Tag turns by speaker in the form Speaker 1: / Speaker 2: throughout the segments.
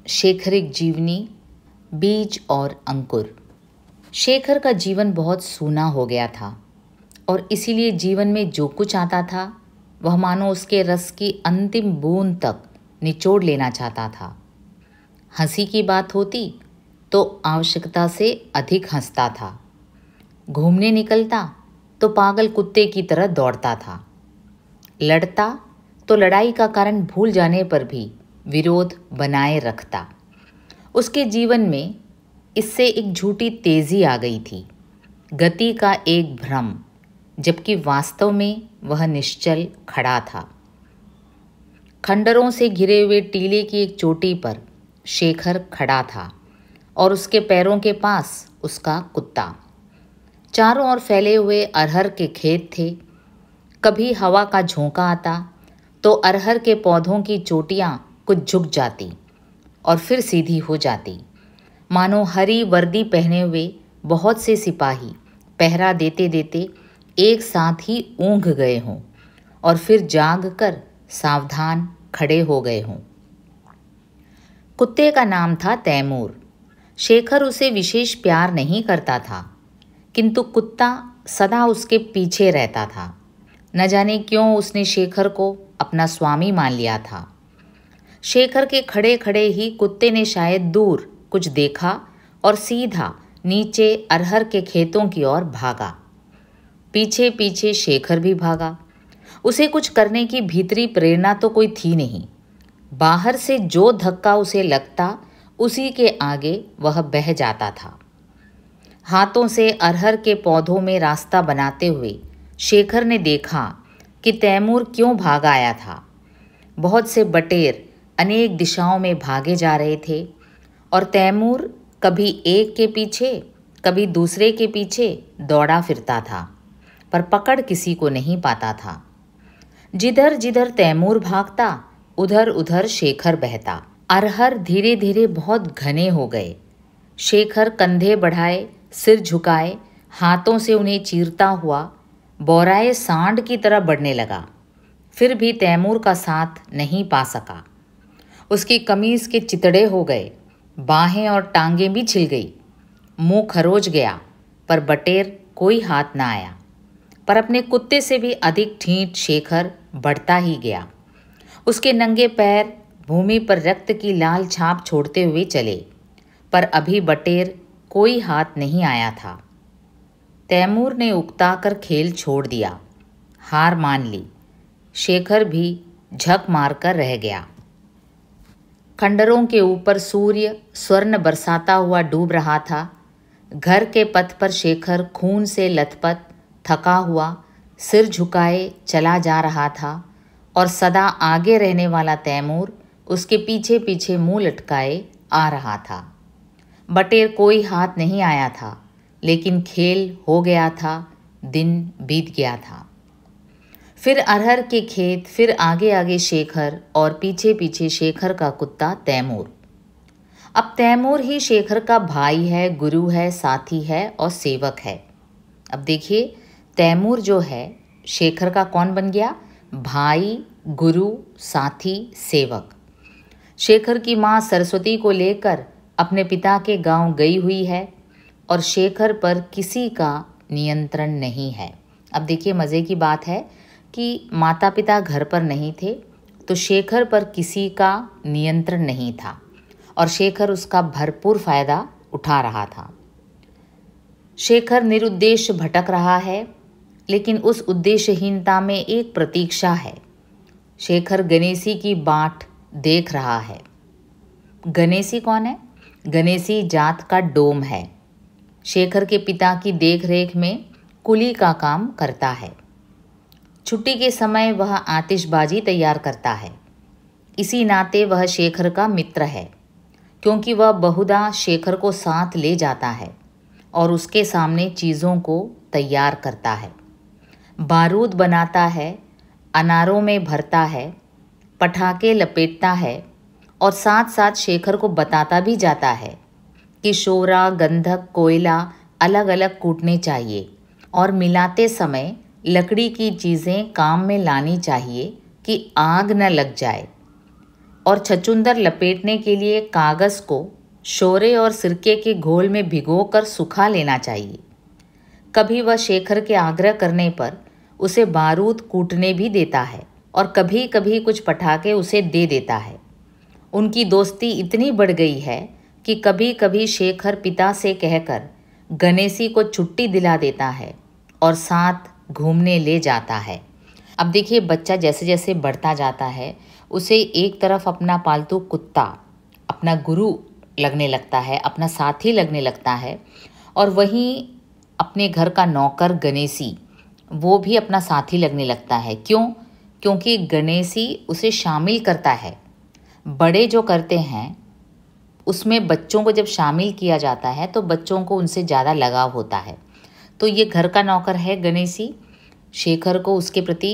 Speaker 1: शेखरिक जीवनी, बीज और अंकुर। शेखर का जीवन बहुत सूना हो गया था और इसीलिए जीवन में जो कुछ आता था वह मानो उसके रस की अंतिम बूंद तक निचोड़ लेना चाहता था। हंसी की बात होती तो आवश्यकता से अधिक हंसता था। घूमने निकलता तो पागल कुत्ते की तरह दौड़ता था। लड़ता तो लड़ाई का कारण भूल जाने पर भी विरोध बनाए रखता। उसके जीवन में इससे एक झूठी तेजी आ गई थी, गति का एक भ्रम, जबकि वास्तव में वह निश्चल खड़ा था। खंडरों से घिरे हुए टीले की एक चोटी पर शेखर खड़ा था और उसके पैरों के पास उसका कुत्ता। चारों ओर फैले हुए अरहर के खेत थे। कभी हवा का झोंका आता तो अरहर के पौधों की चोटियां कुछ झुक जाती और फिर सीधी हो जाती, मानो हरी वर्दी पहने हुए बहुत से सिपाही पहरा देते देते एक साथ ही ऊँघ गए हों और फिर जाग कर सावधान खड़े हो गए हों। कुत्ते का नाम था तैमूर। शेखर उसे विशेष प्यार नहीं करता था, किंतु कुत्ता सदा उसके पीछे रहता था। न जाने क्यों उसने शेखर को अपना स्वामी मान लिया था। शेखर के खड़े खड़े ही कुत्ते ने शायद दूर कुछ देखा और सीधा नीचे अरहर के खेतों की ओर भागा। पीछे पीछे शेखर भी भागा। उसे कुछ करने की भीतरी प्रेरणा तो कोई थी नहीं। बाहर से जो धक्का उसे लगता उसी के आगे वह बह जाता था। हाथों से अरहर के पौधों में रास्ता बनाते हुए शेखर ने देखा कि तैमूर क्यों भाग आया था। बहुत से बटेर अनेक दिशाओं में भागे जा रहे थे और तैमूर कभी एक के पीछे कभी दूसरे के पीछे दौड़ा फिरता था, पर पकड़ किसी को नहीं पाता था। जिधर जिधर तैमूर भागता उधर उधर शेखर बहता। अरहर धीरे धीरे बहुत घने हो गए। शेखर कंधे बढ़ाए, सिर झुकाए, हाथों से उन्हें चीरता हुआ बौराए सांड की तरह बढ़ने लगा। फिर भी तैमूर का साथ नहीं पा सका। उसकी कमीज के चितड़े हो गए, बाहें और टांगें भी छिल गई, मुंह खरोच गया, पर बटेर कोई हाथ ना आया। पर अपने कुत्ते से भी अधिक ठीठ शेखर बढ़ता ही गया। उसके नंगे पैर भूमि पर रक्त की लाल छाप छोड़ते हुए चले, पर अभी बटेर कोई हाथ नहीं आया था। तैमूर ने उकताकर खेल छोड़ दिया, हार मान ली। शेखर भी झक मारकर रह गया। खंडरों के ऊपर सूर्य स्वर्ण बरसाता हुआ डूब रहा था। घर के पथ पर शेखर खून से लथपथ, थका हुआ, सिर झुकाए चला जा रहा था और सदा आगे रहने वाला तैमूर उसके पीछे पीछे मुंह लटकाए आ रहा था। बटेर कोई हाथ नहीं आया था, लेकिन खेल हो गया था, दिन बीत गया था। फिर अरहर के खेत, फिर आगे आगे शेखर और पीछे पीछे शेखर का कुत्ता तैमूर। अब तैमूर ही शेखर का भाई है, गुरु है, साथी है और सेवक है। अब देखिए, तैमूर जो है शेखर का कौन बन गया? भाई, गुरु, साथी, सेवक। शेखर की माँ सरस्वती को लेकर अपने पिता के गांव गई हुई है और शेखर पर किसी का नियंत्रण नहीं है। अब देखिए, मज़े की बात है कि माता पिता घर पर नहीं थे तो शेखर पर किसी का नियंत्रण नहीं था और शेखर उसका भरपूर फ़ायदा उठा रहा था। शेखर निरुद्देश्य भटक रहा है, लेकिन उस उद्देश्यहीनता में एक प्रतीक्षा है। शेखर गणेशी की बाट देख रहा है। गणेशी कौन है? गणेशी जात का डोम है। शेखर के पिता की देखरेख में कुली का काम करता है। छुट्टी के समय वह आतिशबाजी तैयार करता है। इसी नाते वह शेखर का मित्र है, क्योंकि वह बहुधा शेखर को साथ ले जाता है और उसके सामने चीज़ों को तैयार करता है। बारूद बनाता है, अनारों में भरता है, पटाखे लपेटता है और साथ साथ शेखर को बताता भी जाता है कि शोरा, गंधक, कोयला अलग अलग कूटने चाहिए और मिलाते समय लकड़ी की चीज़ें काम में लानी चाहिए कि आग न लग जाए। और छछूंदर लपेटने के लिए कागज़ को शोरे और सिरके के घोल में भिगोकर सुखा लेना चाहिए। कभी वह शेखर के आग्रह करने पर उसे बारूद कूटने भी देता है और कभी कभी कुछ पटाखे उसे दे देता है। उनकी दोस्ती इतनी बढ़ गई है कि कभी कभी शेखर पिता से कहकर गणेशी को छुट्टी दिला देता है और साथ घूमने ले जाता है। अब देखिए, बच्चा जैसे जैसे बढ़ता जाता है उसे एक तरफ अपना पालतू कुत्ता अपना गुरु लगने लगता है, अपना साथी लगने लगता है, और वहीं अपने घर का नौकर गणेशी वो भी अपना साथी लगने लगता है। क्यों? क्योंकि गणेशी उसे शामिल करता है। बड़े जो करते हैं उसमें बच्चों को जब शामिल किया जाता है तो बच्चों को उनसे ज़्यादा लगाव होता है। तो ये घर का नौकर है गणेशी, शेखर को उसके प्रति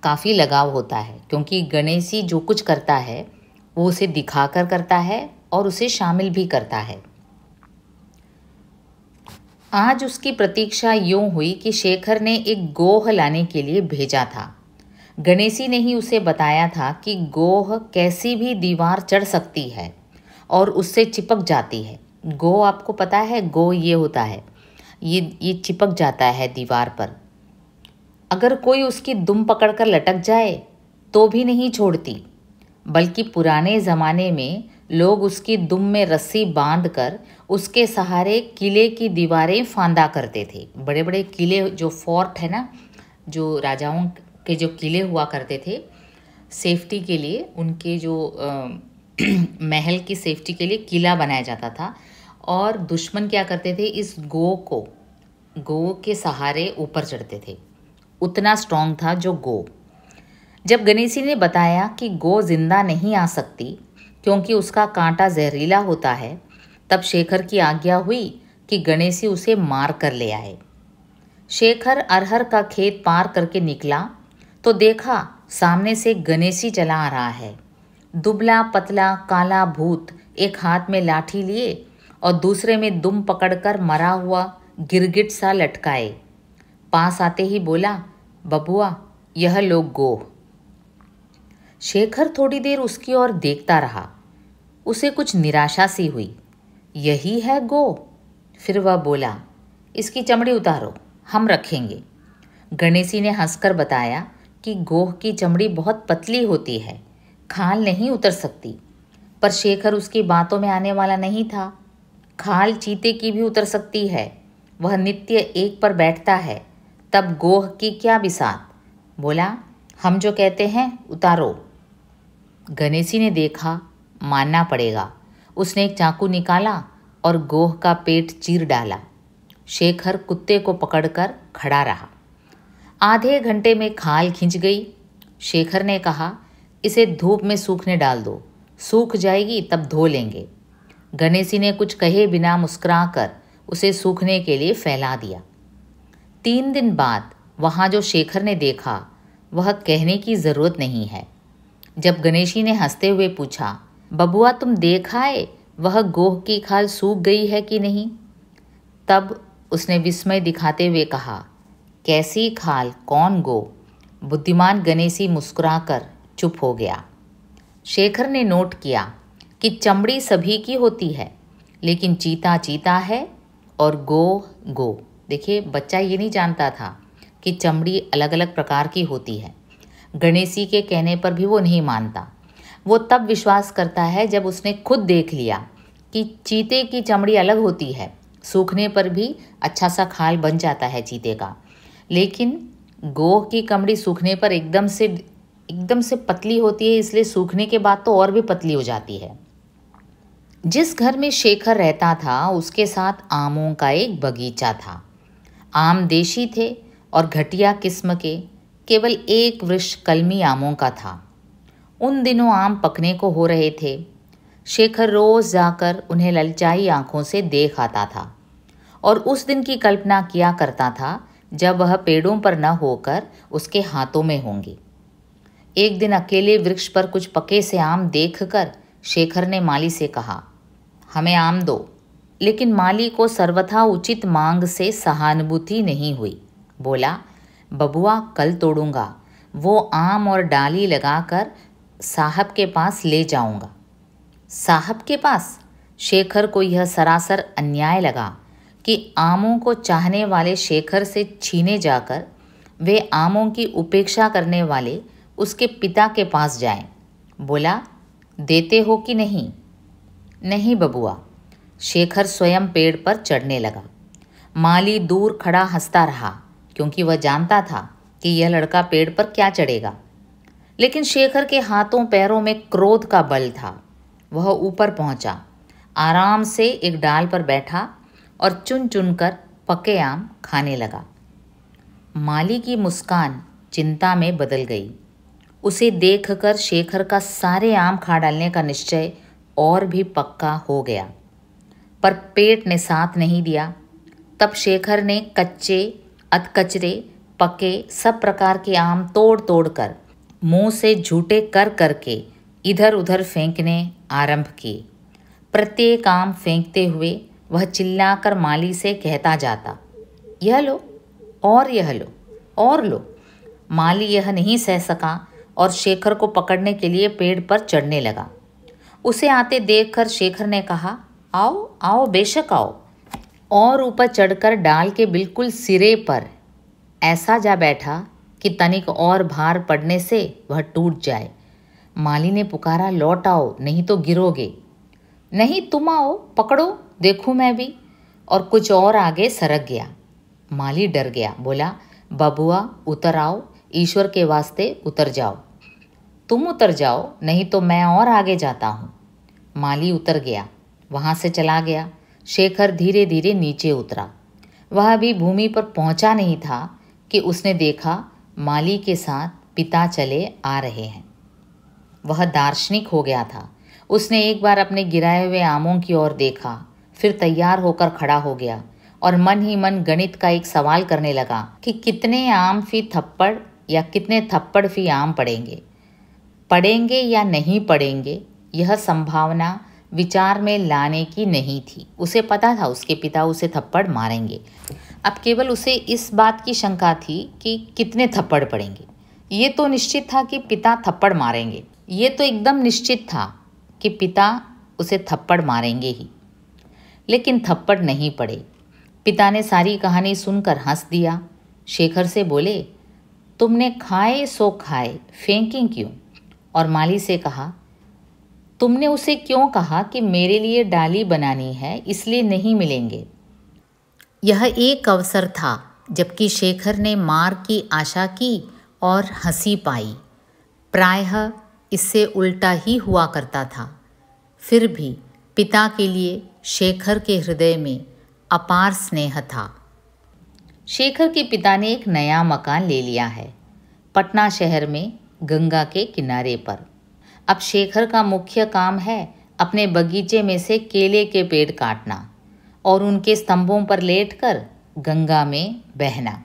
Speaker 1: काफ़ी लगाव होता है क्योंकि गणेशी जो कुछ करता है वो उसे दिखाकर करता है और उसे शामिल भी करता है। आज उसकी प्रतीक्षा यूं हुई कि शेखर ने एक गोह लाने के लिए भेजा था। गणेशी ने ही उसे बताया था कि गोह कैसी भी दीवार चढ़ सकती है और उससे चिपक जाती है। गो आपको पता है, गो ये होता है, ये चिपक जाता है दीवार पर। अगर कोई उसकी दुम पकड़कर लटक जाए तो भी नहीं छोड़ती, बल्कि पुराने ज़माने में लोग उसकी दुम में रस्सी बांधकर उसके सहारे किले की दीवारें फांदा करते थे। बड़े बड़े किले, जो फोर्ट है ना, जो राजाओं के जो किले हुआ करते थे, सेफ्टी के लिए उनके जो महल की सेफ्टी के लिए किला बनाया जाता था। और दुश्मन क्या करते थे, इस गो के सहारे ऊपर चढ़ते थे। उतना स्ट्रांग था जो गो। जब गणेशी ने बताया कि गो जिंदा नहीं आ सकती क्योंकि उसका कांटा जहरीला होता है, तब शेखर की आज्ञा हुई कि गणेशी उसे मार कर ले आए। शेखर अरहर का खेत पार करके निकला तो देखा सामने से गणेशी चला आ रहा है। दुबला पतला काला भूत, एक हाथ में लाठी लिए और दूसरे में दुम पकड़कर मरा हुआ गिरगिट सा लटकाए। पास आते ही बोला, बबुआ यह लो गोह। शेखर थोड़ी देर उसकी ओर देखता रहा। उसे कुछ निराशा सी हुई। यही है गो? फिर वह बोला, इसकी चमड़ी उतारो, हम रखेंगे। गणेशी ने हंसकर बताया कि गोह की चमड़ी बहुत पतली होती है, खाल नहीं उतर सकती। पर शेखर उसकी बातों में आने वाला नहीं था। खाल चीते की भी उतर सकती है, वह नित्य एक पर बैठता है, तब गोह की क्या बिसात। बोला, हम जो कहते हैं उतारो। गणेशी ने देखा, मानना पड़ेगा। उसने एक चाकू निकाला और गोह का पेट चीर डाला। शेखर कुत्ते को पकड़कर खड़ा रहा। आधे घंटे में खाल खिंच गई। शेखर ने कहा, इसे धूप में सूखने डाल दो, सूख जाएगी तब धो लेंगे। गणेशी ने कुछ कहे बिना मुस्कुराकर उसे सूखने के लिए फैला दिया। 3 दिन बाद वहाँ जो शेखर ने देखा वह कहने की ज़रूरत नहीं है। जब गणेशी ने हंसते हुए पूछा, बबुआ तुम देख आए वह गोह की खाल सूख गई है कि नहीं? तब उसने विस्मय दिखाते हुए कहा, कैसी खाल, कौन गो? बुद्धिमान गणेशी मुस्कुराकर चुप हो गया। शेखर ने नोट किया कि चमड़ी सभी की होती है, लेकिन चीता चीता है और गो। देखिए, बच्चा ये नहीं जानता था कि चमड़ी अलग अलग प्रकार की होती है। गणेशी के कहने पर भी वो नहीं मानता। वो तब विश्वास करता है जब उसने खुद देख लिया कि चीते की चमड़ी अलग होती है, सूखने पर भी अच्छा सा खाल बन जाता है चीते का, लेकिन गोह की चमड़ी सूखने पर एकदम से पतली होती है, इसलिए सूखने के बाद तो और भी पतली हो जाती है। जिस घर में शेखर रहता था उसके साथ आमों का एक बगीचा था। आम देशी थे और घटिया किस्म के, केवल एक वृक्ष कलमी आमों का था। उन दिनों आम पकने को हो रहे थे। शेखर रोज जाकर उन्हें ललचाई आंखों से देख आता था और उस दिन की कल्पना किया करता था जब वह पेड़ों पर न होकर उसके हाथों में होंगी। एक दिन अकेले वृक्ष पर कुछ पके से आम देखकर शेखर ने माली से कहा, हमें आम दो। लेकिन माली को सर्वथा उचित मांग से सहानुभूति नहीं हुई। बोला, बबुआ कल तोड़ूंगा। वो आम और डाली लगाकर साहब के पास ले जाऊंगा। साहब के पास? शेखर को यह सरासर अन्याय लगा कि आमों को चाहने वाले शेखर से छीने जाकर वे आमों की उपेक्षा करने वाले उसके पिता के पास जाएं। बोला, देते हो कि नहीं? नहीं बबुआ। शेखर स्वयं पेड़ पर चढ़ने लगा। माली दूर खड़ा हंसता रहा, क्योंकि वह जानता था कि यह लड़का पेड़ पर क्या चढ़ेगा। लेकिन शेखर के हाथों पैरों में क्रोध का बल था। वह ऊपर पहुंचा, आराम से एक डाल पर बैठा और चुन चुन कर पके आम खाने लगा। माली की मुस्कान चिंता में बदल गई। उसे देखकर शेखर का सारे आम खा डालने का निश्चय और भी पक्का हो गया, पर पेट ने साथ नहीं दिया। तब शेखर ने कच्चे, अधकचरे, पके सब प्रकार के आम तोड़ तोड़ कर मुंह से झूठे कर करके इधर उधर फेंकने आरंभ किए। प्रत्येक आम फेंकते हुए वह चिल्लाकर माली से कहता जाता, यह लो और यह लो और लो। माली यह नहीं सह सका और शेखर को पकड़ने के लिए पेड़ पर चढ़ने लगा। उसे आते देखकर शेखर ने कहा, आओ आओ, बेशक आओ, और ऊपर चढ़कर डाल के बिल्कुल सिरे पर ऐसा जा बैठा कि तनिक और भार पड़ने से वह टूट जाए। माली ने पुकारा, लौट आओ, नहीं तो गिरोगे। नहीं, तुम आओ, पकड़ो, देखूं मैं भी। और कुछ और आगे सरक गया। माली डर गया, बोला, बबुआ उतर आओ, ईश्वर के वास्ते उतर जाओ। तुम उतर जाओ, नहीं तो मैं और आगे जाता हूँ। माली उतर गया, वहाँ से चला गया। शेखर धीरे धीरे नीचे उतरा। वह भी भूमि पर पहुँचा नहीं था कि उसने देखा माली के साथ पिता चले आ रहे हैं। वह दार्शनिक हो गया था। उसने एक बार अपने गिराए हुए आमों की ओर देखा, फिर तैयार होकर खड़ा हो गया और मन ही मन गणित का एक सवाल करने लगा कि कितने आम फी थप्पड़ या कितने थप्पड़ फी आम पड़ेंगे या नहीं पड़ेंगे, यह संभावना विचार में लाने की नहीं थी। उसे पता था उसके पिता उसे थप्पड़ मारेंगे। अब केवल उसे इस बात की शंका थी कि कितने थप्पड़ पड़ेंगे। ये तो निश्चित था कि पिता थप्पड़ मारेंगे। ये तो एकदम निश्चित था कि पिता उसे थप्पड़ मारेंगे ही। लेकिन थप्पड़ नहीं पड़े। पिता ने सारी कहानी सुनकर हंस दिया। शेखर से बोले, तुमने खाए सो खाए, फेंकें क्यों? और माली से कहा, तुमने उसे क्यों कहा कि मेरे लिए डाली बनानी है, इसलिए नहीं मिलेंगे? यह एक अवसर था जबकि शेखर ने मार की आशा की और हंसी पाई। प्रायः इससे उल्टा ही हुआ करता था। फिर भी पिता के लिए शेखर के हृदय में अपार स्नेह था। शेखर के पिता ने एक नया मकान ले लिया है, पटना शहर में, गंगा के किनारे पर। अब शेखर का मुख्य काम है अपने बगीचे में से केले के पेड़ काटना और उनके स्तंभों पर लेटकर गंगा में बहना।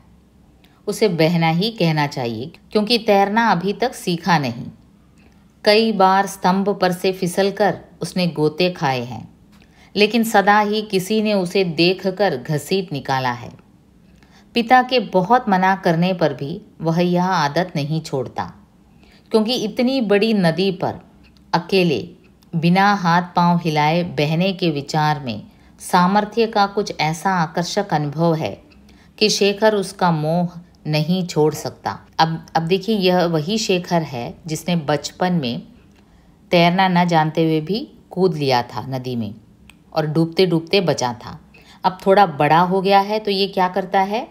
Speaker 1: उसे बहना ही कहना चाहिए, क्योंकि तैरना अभी तक सीखा नहीं। कई बार स्तंभ पर से फिसलकर उसने गोते खाए हैं, लेकिन सदा ही किसी ने उसे देखकर घसीट निकाला है। पिता के बहुत मना करने पर भी वह यह आदत नहीं छोड़ता, क्योंकि इतनी बड़ी नदी पर अकेले बिना हाथ पांव हिलाए बहने के विचार में सामर्थ्य का कुछ ऐसा आकर्षक अनुभव है कि शेखर उसका मोह नहीं छोड़ सकता। अब देखिए, यह वही शेखर है जिसने बचपन में तैरना न जानते हुए भी कूद लिया था नदी में और डूबते डूबते बचा था। अब थोड़ा बड़ा हो गया है तो ये क्या करता है,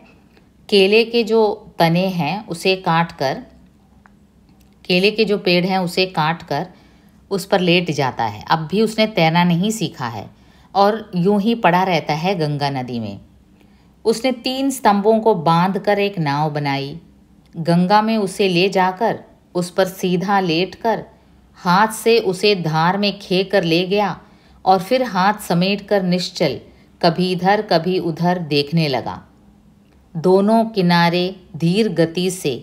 Speaker 1: केले के जो तने हैं उसे काट कर, केले के जो पेड़ हैं उसे काट कर उस पर लेट जाता है। अब भी उसने तैरना नहीं सीखा है और यूं ही पड़ा रहता है गंगा नदी में। उसने 3 स्तंभों को बांधकर एक नाव बनाई। गंगा में उसे ले जाकर उस पर सीधा लेटकर हाथ से उसे धार में खेकर ले गया और फिर हाथ समेटकर निश्चल कभी इधर कभी उधर देखने लगा। दोनों किनारे धीर गति से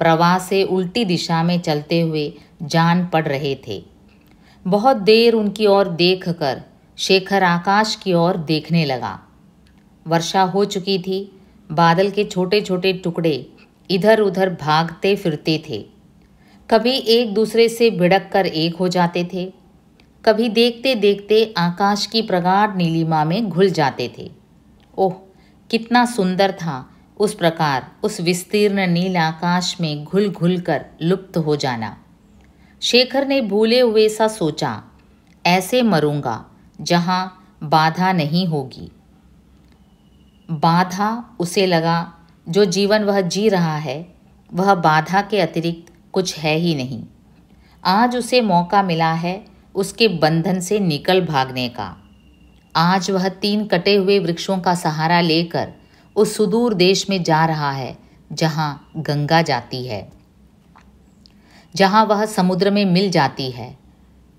Speaker 1: प्रवाह से उल्टी दिशा में चलते हुए जान पड़ रहे थे। बहुत देर उनकी ओर देखकर शेखर आकाश की ओर देखने लगा। वर्षा हो चुकी थी। बादल के छोटे छोटे टुकड़े इधर उधर भागते फिरते थे। कभी एक दूसरे से भिड़क कर एक हो जाते थे, कभी देखते देखते आकाश की प्रगाढ़ नीलिमा में घुल जाते थे। ओह, कितना सुंदर था उस प्रकार उस विस्तीर्ण नील आकाश में घुल घुल कर लुप्त हो जाना। शेखर ने भूले हुए सा सोचा, ऐसे मरूंगा जहाँ बाधा नहीं होगी। बाधा, उसे लगा, जो जीवन वह जी रहा है वह बाधा के अतिरिक्त कुछ है ही नहीं। आज उसे मौका मिला है उसके बंधन से निकल भागने का। आज वह 3 कटे हुए वृक्षों का सहारा लेकर उस सुदूर देश में जा रहा है जहाँ गंगा जाती है, जहाँ वह समुद्र में मिल जाती है,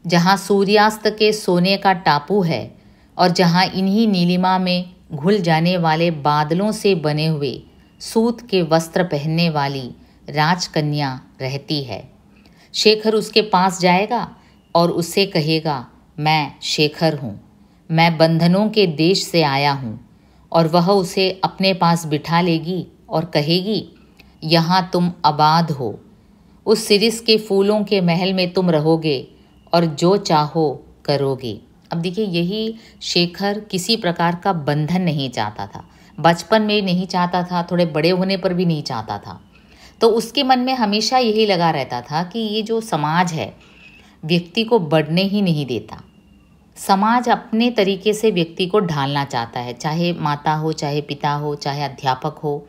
Speaker 1: जहाँ सूर्यास्त के सोने का टापू है और जहाँ इन्हीं नीलिमा में घुल जाने वाले बादलों से बने हुए सूत के वस्त्र पहनने वाली राजकन्या रहती है। शेखर उसके पास जाएगा और उससे कहेगा, मैं शेखर हूँ, मैं बंधनों के देश से आया हूँ। और वह उसे अपने पास बिठा लेगी और कहेगी, यहाँ तुम आबाद हो, उस सिरिस के फूलों के महल में तुम रहोगे और जो चाहो करोगे। अब देखिए, यही शेखर किसी प्रकार का बंधन नहीं चाहता था, बचपन में नहीं चाहता था, थोड़े बड़े होने पर भी नहीं चाहता था। तो उसके मन में हमेशा यही लगा रहता था कि ये जो समाज है व्यक्ति को बढ़ने ही नहीं देता। समाज अपने तरीके से व्यक्ति को ढालना चाहता है, चाहे माता हो, चाहे पिता हो, चाहे अध्यापक हो।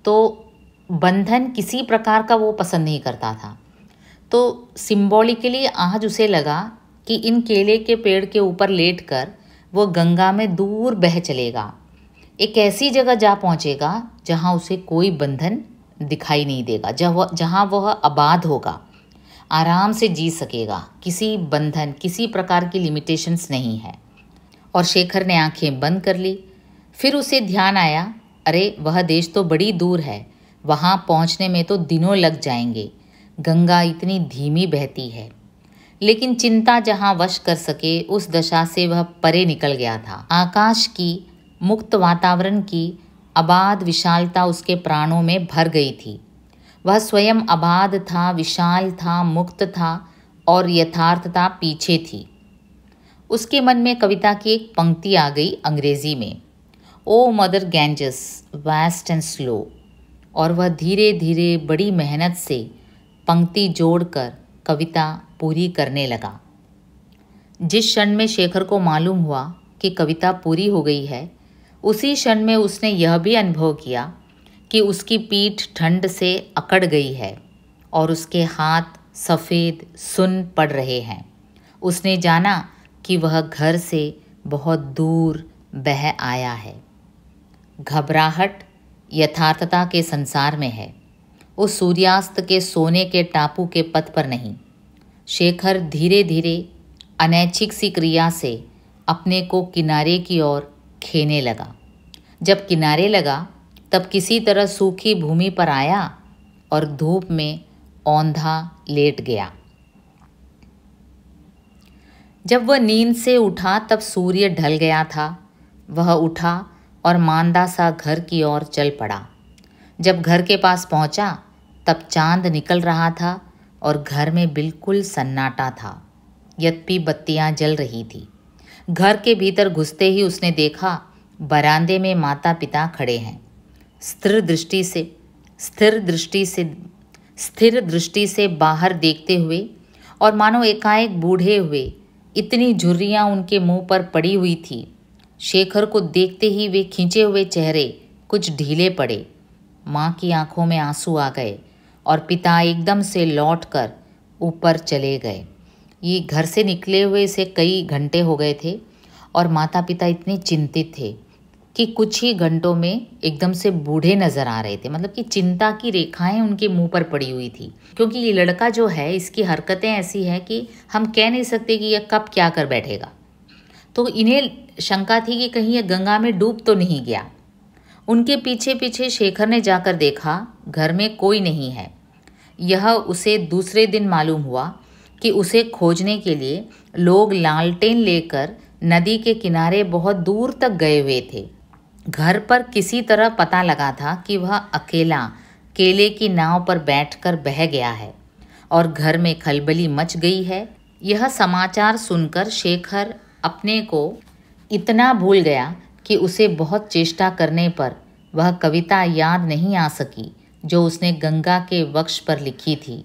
Speaker 1: तो बंधन किसी प्रकार का वो पसंद नहीं करता था। तो सिंबॉलिकली आज उसे लगा कि इन केले के पेड़ के ऊपर लेटकर वो गंगा में दूर बह चलेगा, एक ऐसी जगह जा पहुँचेगा जहाँ उसे कोई बंधन दिखाई नहीं देगा, जहाँ वह आबाद होगा, आराम से जी सकेगा, किसी बंधन, किसी प्रकार की लिमिटेशंस नहीं है। और शेखर ने आंखें बंद कर ली। फिर उसे ध्यान आया, अरे वह देश तो बड़ी दूर है, वहाँ पहुँचने में तो दिनों लग जाएंगे, गंगा इतनी धीमी बहती है। लेकिन चिंता जहाँ वश कर सके उस दशा से वह परे निकल गया था। आकाश की, मुक्त वातावरण की आबाद विशालता उसके प्राणों में भर गई थी। वह स्वयं आबाद था, विशाल था, मुक्त था और यथार्थता पीछे थी। उसके मन में कविता की एक पंक्ति आ गई अंग्रेजी में, ओ mother Ganges vast and slow. और वह धीरे धीरे बड़ी मेहनत से पंक्ति जोड़कर कविता पूरी करने लगा। जिस क्षण में शेखर को मालूम हुआ कि कविता पूरी हो गई है, उसी क्षण में उसने यह भी अनुभव किया कि उसकी पीठ ठंड से अकड़ गई है और उसके हाथ सफ़ेद सुन्न पड़ रहे हैं। उसने जाना कि वह घर से बहुत दूर बह आया है। घबराहट यथार्थता के संसार में है, उस सूर्यास्त के सोने के टापू के पथ पर नहीं। शेखर धीरे धीरे अनैच्छिक सी क्रिया से अपने को किनारे की ओर खेने लगा। जब किनारे लगा तब किसी तरह सूखी भूमि पर आया और धूप में औंधा लेट गया। जब वह नींद से उठा तब सूर्य ढल गया था। वह उठा और मांदा सा घर की ओर चल पड़ा। जब घर के पास पहुंचा तब चांद निकल रहा था और घर में बिल्कुल सन्नाटा था, यद्यपि बत्तियां जल रही थी। घर के भीतर घुसते ही उसने देखा बरामदे में माता पिता खड़े हैं। स्थिर दृष्टि से बाहर देखते हुए और मानो एकाएक बूढ़े हुए, इतनी झुर्रियाँ उनके मुंह पर पड़ी हुई थी। शेखर को देखते ही वे खींचे हुए चेहरे कुछ ढीले पड़े। माँ की आंखों में आंसू आ गए और पिता एकदम से लौटकर ऊपर चले गए। ये घर से निकले हुए से कई घंटे हो गए थे और माता पिता इतने चिंतित थे कि कुछ ही घंटों में एकदम से बूढ़े नज़र आ रहे थे। मतलब कि चिंता की रेखाएं उनके मुंह पर पड़ी हुई थी, क्योंकि ये लड़का जो है इसकी हरकतें ऐसी हैं कि हम कह नहीं सकते कि यह कब क्या कर बैठेगा। तो इन्हें शंका थी कि कहीं यह गंगा में डूब तो नहीं गया। उनके पीछे पीछे शेखर ने जाकर देखा, घर में कोई नहीं है। यह उसे दूसरे दिन मालूम हुआ कि उसे खोजने के लिए लोग लालटेन लेकर नदी के किनारे बहुत दूर तक गए हुए थे। घर पर किसी तरह पता लगा था कि वह अकेला केले की नाव पर बैठकर बह गया है। और घर में खलबली मच गई है। यह समाचार सुनकर शेखर अपने को इतना भूल गया कि उसे बहुत चेष्टा करने पर वह कविता याद नहीं आ सकी जो उसने गंगा के वक्ष पर लिखी थी।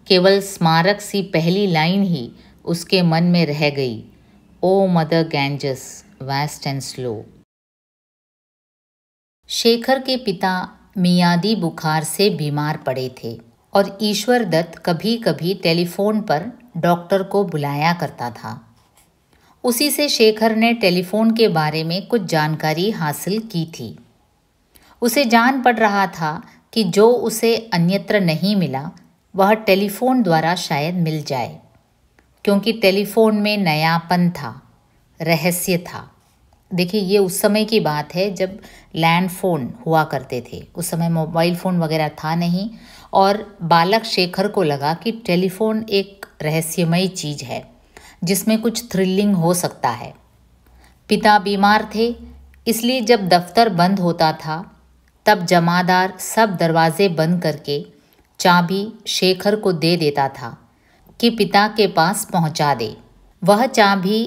Speaker 1: केवल स्मारक सी पहली लाइन ही उसके मन में रह गई, O mother Ganges vast and slow. Shekhar के पिता मियादी बुखार से बीमार पड़े थे और ईश्वर दत्त कभी कभी टेलीफोन पर डॉक्टर को बुलाया करता था। उसी से शेखर ने टेलीफोन के बारे में कुछ जानकारी हासिल की थी। उसे जान पड़ रहा था कि जो उसे अन्यत्र नहीं मिला वह टेलीफोन द्वारा शायद मिल जाए, क्योंकि टेलीफोन में नयापन था, रहस्य था। देखिए, ये उस समय की बात है जब लैंड फ़ोन हुआ करते थे। उस समय मोबाइल फ़ोन वगैरह था नहीं और बालक शेखर को लगा कि टेलीफोन एक रहस्यमयी चीज़ है जिसमें कुछ थ्रिलिंग हो सकता है। पिता बीमार थे, इसलिए जब दफ्तर बंद होता था तब जमादार सब दरवाजे बंद करके चाबी शेखर को दे देता था कि पिता के पास पहुंचा दे। वह चाबी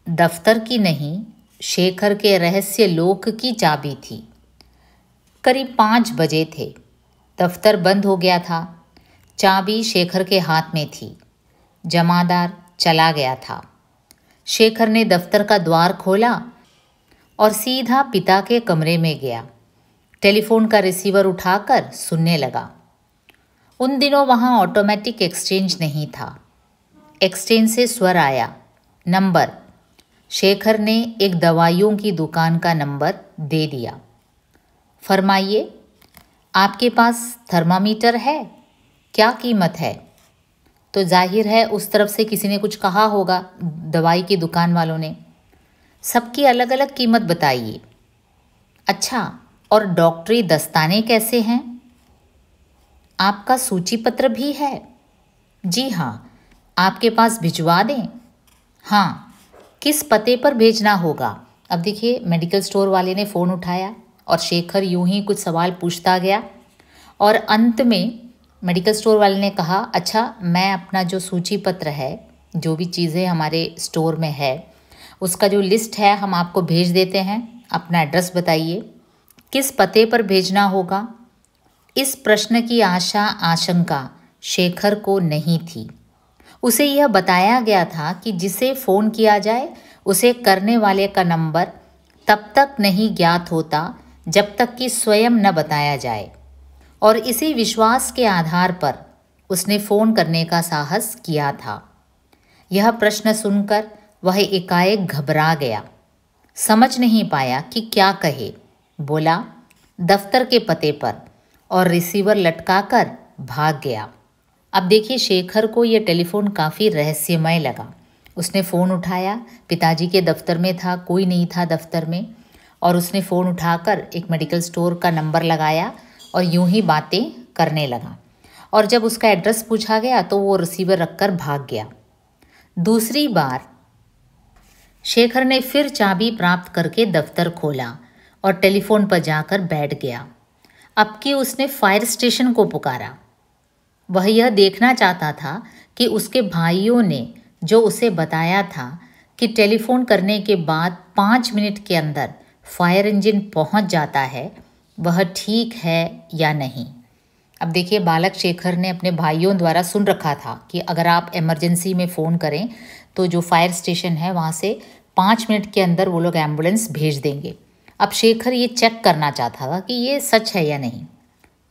Speaker 1: दफ्तर की नहीं, शेखर के रहस्य लोक की चाबी थी। करीब 5 बजे थे। दफ्तर बंद हो गया था। चाबी शेखर के हाथ में थी। जमादार चला गया था। शेखर ने दफ्तर का द्वार खोला और सीधा पिता के कमरे में गया। टेलीफोन का रिसीवर उठाकर सुनने लगा। उन दिनों वहाँ ऑटोमेटिक एक्सचेंज नहीं था। एक्सचेंज से स्वर आया, नंबर। शेखर ने एक दवाइयों की दुकान का नंबर दे दिया। फरमाइए, आपके पास थर्मामीटर है? क्या कीमत है? तो जाहिर है उस तरफ से किसी ने कुछ कहा होगा, दवाई की दुकान वालों ने। सबकी अलग अलग कीमत बताइए। अच्छा, और डॉक्टरी दस्ताने कैसे हैं? आपका सूची पत्र भी है? जी हाँ। आपके पास भिजवा दें? हाँ। किस पते पर भेजना होगा? अब देखिए, मेडिकल स्टोर वाले ने फ़ोन उठाया और शेखर यूं ही कुछ सवाल पूछता गया और अंत में मेडिकल स्टोर वाले ने कहा, अच्छा, मैं अपना जो सूची पत्र है, जो भी चीज़ें हमारे स्टोर में है, उसका जो लिस्ट है हम आपको भेज देते हैं। अपना एड्रेस बताइए। किस पते पर भेजना होगा? इस प्रश्न की आशंका शेखर को नहीं थी। उसे यह बताया गया था कि जिसे फ़ोन किया जाए उसे करने वाले का नंबर तब तक नहीं ज्ञात होता जब तक कि स्वयं न बताया जाए, और इसी विश्वास के आधार पर उसने फ़ोन करने का साहस किया था। यह प्रश्न सुनकर वह एकाएक घबरा गया, समझ नहीं पाया कि क्या कहे। बोला, दफ्तर के पते पर, और रिसीवर लटकाकर भाग गया। अब देखिए, शेखर को यह टेलीफोन काफ़ी रहस्यमय लगा। उसने फ़ोन उठाया, पिताजी के दफ्तर में था, कोई नहीं था दफ्तर में, और उसने फ़ोन उठाकर एक मेडिकल स्टोर का नंबर लगाया और यूं ही बातें करने लगा। और जब उसका एड्रेस पूछा गया तो वो रिसीवर रखकर भाग गया। दूसरी बार शेखर ने फिर चाबी प्राप्त करके दफ्तर खोला और टेलीफोन पर जाकर बैठ गया। अब कि उसने फायर स्टेशन को पुकारा। वह यह देखना चाहता था कि उसके भाइयों ने जो उसे बताया था कि टेलीफोन करने के बाद 5 मिनट के अंदर फायर इंजन पहुंच जाता है, वह ठीक है या नहीं। अब देखिए, बालक शेखर ने अपने भाइयों द्वारा सुन रखा था कि अगर आप इमरजेंसी में फ़ोन करें तो जो फायर स्टेशन है वहाँ से 5 मिनट के अंदर वो लोग एम्बुलेंस भेज देंगे। अब शेखर ये चेक करना चाहता था कि ये सच है या नहीं।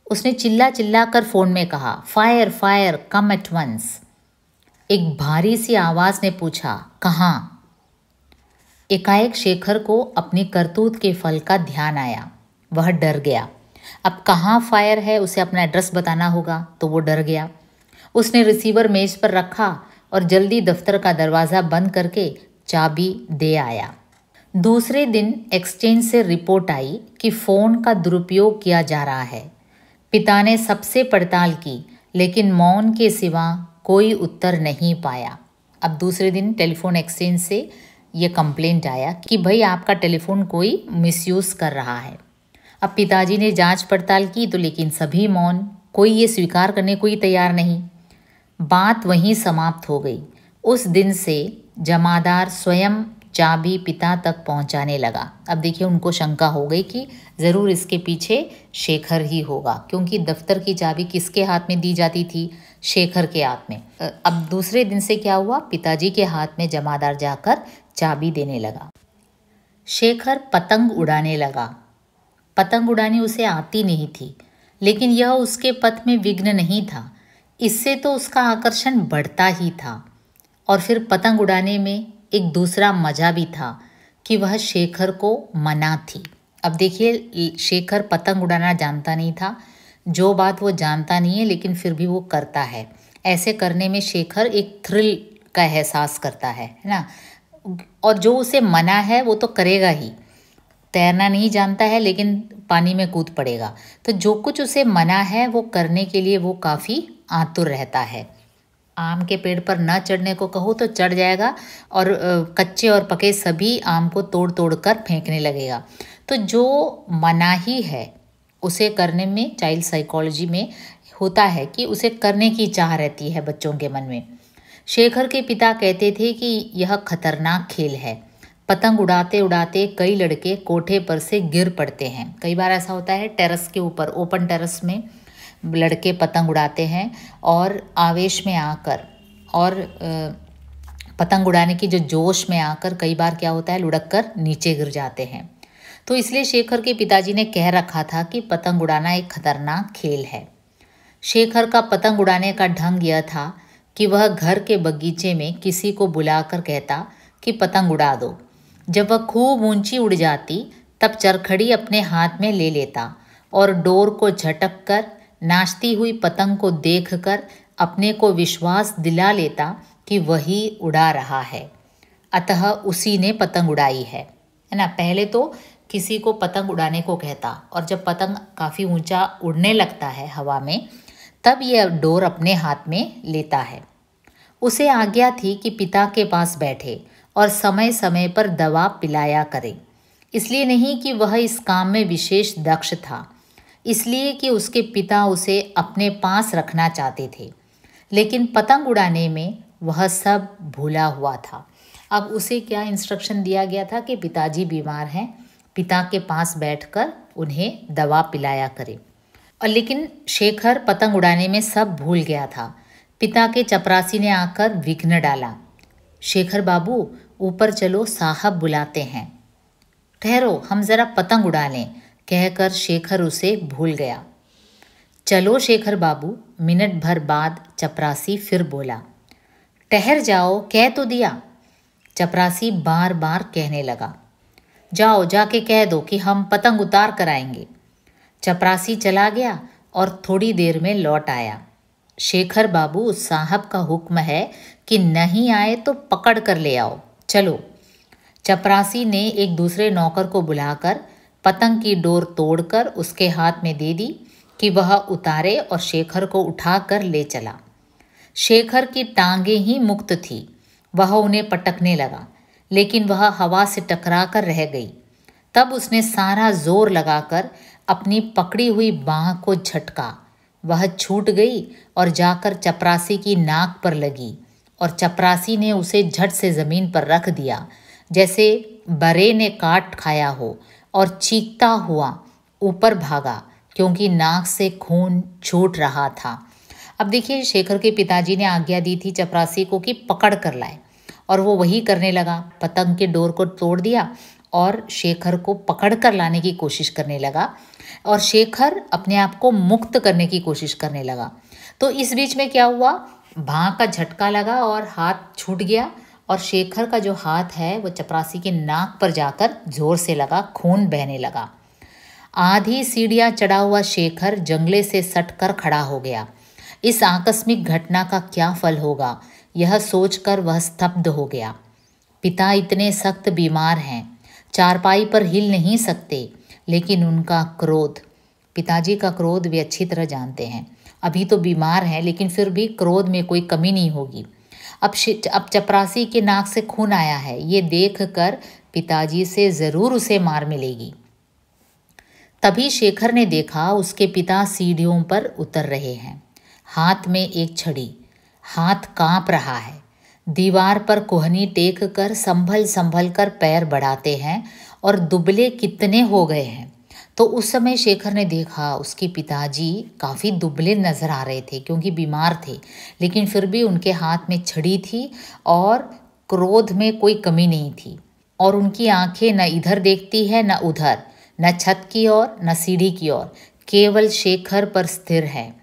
Speaker 1: उसने चिल्ला चिल्ला कर फ़ोन में कहा, फायर फायर कम एट वंस। एक भारी सी आवाज़ ने पूछा, कहाँ? एकाएक शेखर को अपनी करतूत के फल का ध्यान आया। वह डर गया। अब कहाँ फायर है, उसे अपना एड्रेस बताना होगा, तो वो डर गया। उसने रिसीवर मेज पर रखा और जल्दी दफ्तर का दरवाज़ा बंद करके चाबी दे आया। दूसरे दिन एक्सचेंज से रिपोर्ट आई कि फ़ोन का दुरुपयोग किया जा रहा है। पिता ने सबसे पड़ताल की, लेकिन मौन के सिवा कोई उत्तर नहीं पाया। अब दूसरे दिन टेलीफोन एक्सचेंज से ये कंप्लेंट आया कि भाई आपका टेलीफोन कोई मिसयूज़ कर रहा है। अब पिताजी ने जांच पड़ताल की तो लेकिन सभी मौन, कोई ये स्वीकार करने को ही तैयार नहीं। बात वहीं समाप्त हो गई। उस दिन से जमादार स्वयं चाबी पिता तक पहुंचाने लगा। अब देखिए उनको शंका हो गई कि ज़रूर इसके पीछे शेखर ही होगा, क्योंकि दफ्तर की चाबी किसके हाथ में दी जाती थी? शेखर के हाथ में। अब दूसरे दिन से क्या हुआ? पिताजी के हाथ में जमादार जाकर चाबी देने लगा। शेखर पतंग उड़ाने लगा। पतंग उड़ानी उसे आती नहीं थी, लेकिन यह उसके पथ में विघ्न नहीं था। इससे तो उसका आकर्षण बढ़ता ही था। और फिर पतंग उड़ाने में एक दूसरा मजा भी था कि वह शेखर को मना थी। अब देखिए शेखर पतंग उड़ाना जानता नहीं था। जो बात वो जानता नहीं है लेकिन फिर भी वो करता है। ऐसे करने में शेखर एक थ्रिल का एहसास करता है ना। और जो उसे मना है वो तो करेगा ही। तैरना नहीं जानता है लेकिन पानी में कूद पड़ेगा। तो जो कुछ उसे मना है वो करने के लिए वो काफ़ी आतुर रहता है। आम के पेड़ पर न चढ़ने को कहो तो चढ़ जाएगा और कच्चे और पके सभी आम को तोड़ तोड़ कर फेंकने लगेगा। तो जो मनाही है उसे करने में चाइल्ड साइकोलॉजी में होता है कि उसे करने की चाह रहती है बच्चों के मन में। शेखर के पिता कहते थे कि यह खतरनाक खेल है। पतंग उड़ाते उड़ाते कई लड़के कोठे पर से गिर पड़ते हैं। कई बार ऐसा होता है टेरेस के ऊपर, ओपन टेरेस में लड़के पतंग उड़ाते हैं और आवेश में आकर और पतंग उड़ाने की जो जोश में आकर कई बार क्या होता है लुढ़क कर नीचे गिर जाते हैं। तो इसलिए शेखर के पिताजी ने कह रखा था कि पतंग उड़ाना एक खतरनाक खेल है। शेखर का पतंग उड़ाने का ढंग यह था कि वह घर के बगीचे में किसी को बुलाकर कहता कि पतंग उड़ा दो। जब वह खूब ऊंची उड़ जाती तब चरखड़ी अपने हाथ में ले लेता और डोर को झटक कर नाचती हुई पतंग को देखकर अपने को विश्वास दिला लेता कि वही उड़ा रहा है, अतः उसी ने पतंग उड़ाई है ना। पहले तो किसी को पतंग उड़ाने को कहता और जब पतंग काफ़ी ऊंचा उड़ने लगता है हवा में तब यह डोर अपने हाथ में लेता है। उसे आज्ञा थी कि पिता के पास बैठे और समय समय पर दवा पिलाया करे। इसलिए नहीं कि वह इस काम में विशेष दक्ष था, इसलिए कि उसके पिता उसे अपने पास रखना चाहते थे, लेकिन पतंग उड़ाने में वह सब भूला हुआ था। अब उसे क्या इंस्ट्रक्शन दिया गया था कि पिताजी बीमार हैं, पिता के पास बैठकर उन्हें दवा पिलाया करे। और लेकिन शेखर पतंग उड़ाने में सब भूल गया था। पिता के चपरासी ने आकर विघ्न डाला। शेखर बाबू ऊपर चलो, साहब बुलाते हैं। ठहरो, हम ज़रा पतंग उड़ा लें, कहकर शेखर उसे भूल गया। चलो शेखर बाबू, मिनट भर बाद चपरासी फिर बोला। ठहर जाओ, कह तो दिया। चपरासी बार बार कहने लगा। जाओ जाके कह दो कि हम पतंग उतार कर आएंगे। चपरासी चला गया और थोड़ी देर में लौट आया। शेखर बाबू, साहब का हुक्म है कि नहीं आए तो पकड़ कर ले आओ, चलो। चपरासी ने एक दूसरे नौकर को बुलाकर पतंग की डोर तोड़कर उसके हाथ में दे दी कि वह उतारे और शेखर को उठाकर ले चला। शेखर की टांगें ही मुक्त थी। वह उन्हें पटकने लगा, लेकिन वह हवा से टकरा कर रह गई। तब उसने सारा जोर लगाकर अपनी पकड़ी हुई बाँह को झटका। वह छूट गई और जाकर चपरासी की नाक पर लगी और चपरासी ने उसे झट से ज़मीन पर रख दिया, जैसे बरे ने काट खाया हो, और चीखता हुआ ऊपर भागा क्योंकि नाक से खून छूट रहा था। अब देखिए शेखर के पिताजी ने आज्ञा दी थी चपरासी को कि पकड़ कर लाए, और वो वही करने लगा। पतंग के डोर को तोड़ दिया और शेखर को पकड़ कर लाने की कोशिश करने लगा और शेखर अपने आप को मुक्त करने की कोशिश करने लगा। तो इस बीच में क्या हुआ, भां का झटका लगा और हाथ छूट गया और शेखर का जो हाथ है वो चपरासी के नाक पर जाकर जोर से लगा, खून बहने लगा। आधी सीढ़ियाँ चढ़ा हुआ शेखर जंगले से सटकर खड़ा हो गया। इस आकस्मिक घटना का क्या फल होगा, यह सोचकर वह स्तब्ध हो गया। पिता इतने सख्त बीमार हैं, चारपाई पर हिल नहीं सकते, लेकिन उनका क्रोध, पिताजी का क्रोध वे अच्छी तरह जानते हैं। अभी तो बीमार हैं लेकिन फिर भी क्रोध में कोई कमी नहीं होगी। अब चपरासी के नाक से खून आया है, ये देखकर पिताजी से ज़रूर उसे मार मिलेगी। तभी शेखर ने देखा उसके पिता सीढ़ियों पर उतर रहे हैं, हाथ में एक छड़ी। हाथ कांप रहा है। दीवार पर कोहनी टेक कर संभल संभल कर पैर बढ़ाते हैं और दुबले कितने हो गए हैं। तो उस समय शेखर ने देखा उसके पिताजी काफ़ी दुबले नज़र आ रहे थे क्योंकि बीमार थे, लेकिन फिर भी उनके हाथ में छड़ी थी और क्रोध में कोई कमी नहीं थी। और उनकी आंखें न इधर देखती है न उधर, न छत की ओर न सीढ़ी की ओर, केवल शेखर पर स्थिर है।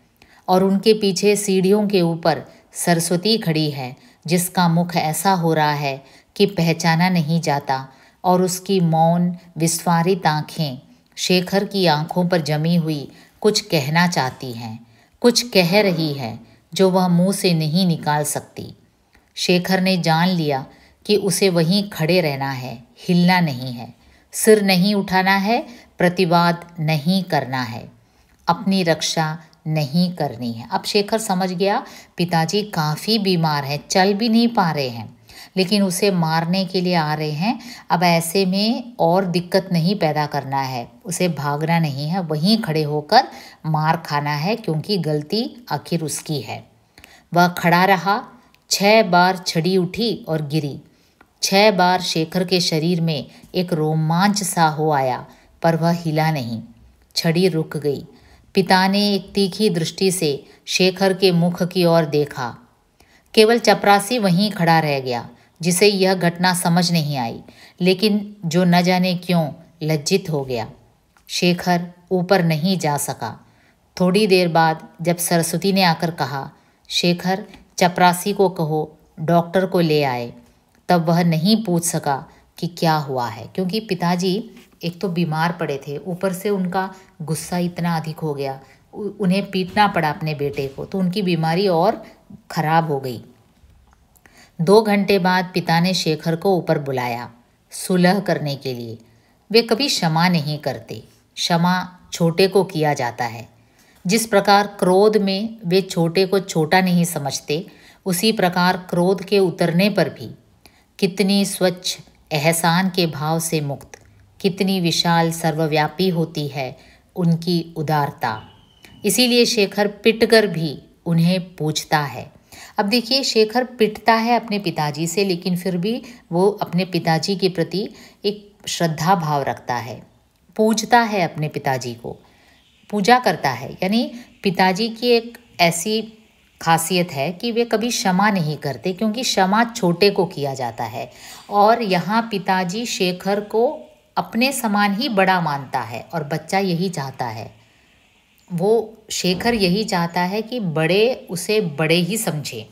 Speaker 1: और उनके पीछे सीढ़ियों के ऊपर सरस्वती खड़ी है, जिसका मुख ऐसा हो रहा है कि पहचाना नहीं जाता, और उसकी मौन विस्फारित आँखें शेखर की आँखों पर जमी हुई कुछ कहना चाहती हैं, कुछ कह रही है जो वह मुंह से नहीं निकाल सकती। शेखर ने जान लिया कि उसे वहीं खड़े रहना है, हिलना नहीं है, सिर नहीं उठाना है, प्रतिवाद नहीं करना है, अपनी रक्षा नहीं करनी है। अब शेखर समझ गया पिताजी काफ़ी बीमार हैं, चल भी नहीं पा रहे हैं, लेकिन उसे मारने के लिए आ रहे हैं। अब ऐसे में और दिक्कत नहीं पैदा करना है, उसे भागना नहीं है, वहीं खड़े होकर मार खाना है, क्योंकि गलती आखिर उसकी है। वह खड़ा रहा। 6 बार छड़ी उठी और गिरी। 6 बार शेखर के शरीर में एक रोमांच सा हो आया, पर वह हिला नहीं। छड़ी रुक गई। पिता ने एक तीखी दृष्टि से शेखर के मुख की ओर देखा। केवल चपरासी वहीं खड़ा रह गया, जिसे यह घटना समझ नहीं आई, लेकिन जो न जाने क्यों लज्जित हो गया। शेखर ऊपर नहीं जा सका। थोड़ी देर बाद जब सरस्वती ने आकर कहा, शेखर चपरासी को कहो डॉक्टर को ले आए, तब वह नहीं पूछ सका कि क्या हुआ है, क्योंकि पिताजी एक तो बीमार पड़े थे, ऊपर से उनका गुस्सा इतना अधिक हो गया, उन्हें पीटना पड़ा अपने बेटे को, तो उनकी बीमारी और खराब हो गई। 2 घंटे बाद पिता ने शेखर को ऊपर बुलाया सुलह करने के लिए। वे कभी क्षमा नहीं करते, क्षमा छोटे को किया जाता है। जिस प्रकार क्रोध में वे छोटे को छोटा नहीं समझते, उसी प्रकार क्रोध के उतरने पर भी कितनी स्वच्छ एहसान के भाव से मुक्त, कितनी विशाल सर्वव्यापी होती है उनकी उदारता। इसीलिए शेखर पिटकर भी उन्हें पूछता है। अब देखिए, शेखर पिटता है अपने पिताजी से, लेकिन फिर भी वो अपने पिताजी के प्रति एक श्रद्धा भाव रखता है, पूजता है अपने पिताजी को, पूजा करता है। यानी पिताजी की एक ऐसी खासियत है कि वे कभी क्षमा नहीं करते, क्योंकि क्षमा छोटे को किया जाता है। और यहाँ पिताजी शेखर को अपने समान ही बड़ा मानता है, और बच्चा यही चाहता है, वो शेखर यही चाहता है कि बड़े उसे बड़े ही समझे।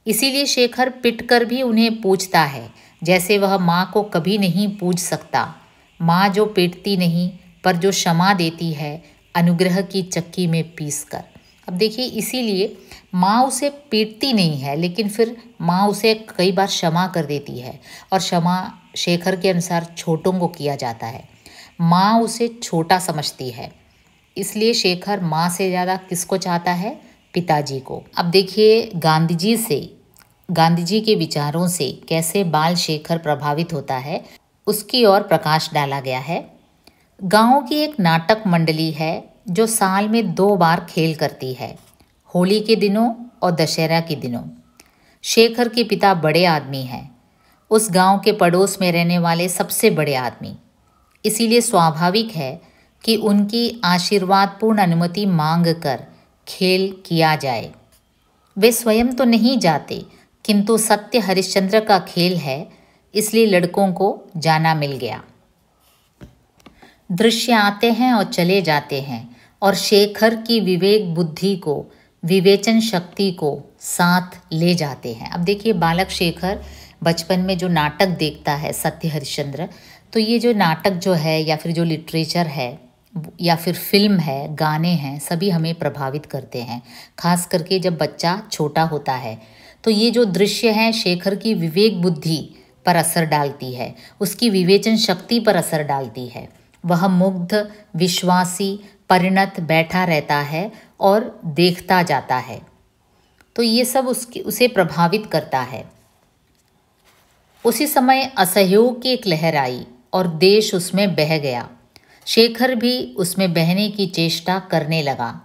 Speaker 1: इसीलिए शेखर पिट कर भी उन्हें पूछता है, जैसे वह माँ को कभी नहीं पूछ सकता। माँ जो पीटती नहीं, पर जो क्षमा देती है अनुग्रह की चक्की में पीस कर। अब देखिए, इसीलिए माँ उसे पीटती नहीं है, लेकिन फिर माँ उसे कई बार क्षमा कर देती है, और क्षमा शेखर के अनुसार छोटों को किया जाता है। माँ उसे छोटा समझती है, इसलिए शेखर माँ से ज़्यादा किसको चाहता है? पिताजी को। अब देखिए, गांधी जी के विचारों से कैसे बाल शेखर प्रभावित होता है, उसकी ओर प्रकाश डाला गया है। गांव की एक नाटक मंडली है जो साल में 2 बार खेल करती है, होली के दिनों और दशहरा के दिनों। शेखर के पिता बड़े आदमी हैं, उस गांव के पड़ोस में रहने वाले सबसे बड़े आदमी। इसीलिए स्वाभाविक है कि उनकी आशीर्वादपूर्ण अनुमति मांग कर खेल किया जाए। वे स्वयं तो नहीं जाते, किंतु सत्य हरिश्चंद्र का खेल है, इसलिए लड़कों को जाना मिल गया। दृश्य आते हैं और चले जाते हैं, और शेखर की विवेक बुद्धि को, विवेचन शक्ति को साथ ले जाते हैं। अब देखिए, बालक शेखर बचपन में जो नाटक देखता है सत्य हरिश्चंद्र, तो ये जो नाटक जो है, या फिर जो लिटरेचर है, या फिर फिल्म है, गाने हैं, सभी हमें प्रभावित करते हैं। खास करके जब बच्चा छोटा होता है, तो ये जो दृश्य हैं शेखर की विवेक बुद्धि पर असर डालती है, उसकी विवेचन शक्ति पर असर डालती है। वह मुग्ध, विश्वासी, परिणत बैठा रहता है और देखता जाता है, तो ये सब उसे प्रभावित करता है। उसी समय असहयोग की एक लहर आई और देश उसमें बह गया। शेखर भी उसमें बहने की चेष्टा करने लगा,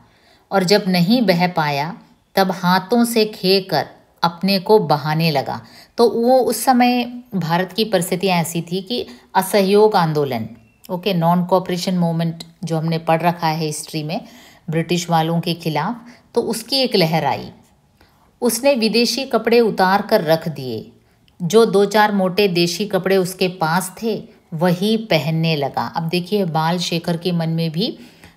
Speaker 1: और जब नहीं बह पाया तब हाथों से खेकर अपने को बहाने लगा। तो वो उस समय भारत की परिस्थितियाँ ऐसी थी कि असहयोग आंदोलन, ओके, नॉन कोऑपरेशन मूवमेंट जो हमने पढ़ रखा है हिस्ट्री में ब्रिटिश वालों के खिलाफ, तो उसकी एक लहर आई। उसने विदेशी कपड़े उतार कर रख दिए, जो 2-4 मोटे देशी कपड़े उसके पास थे वही पहनने लगा। अब देखिए बाल शेखर के मन में भी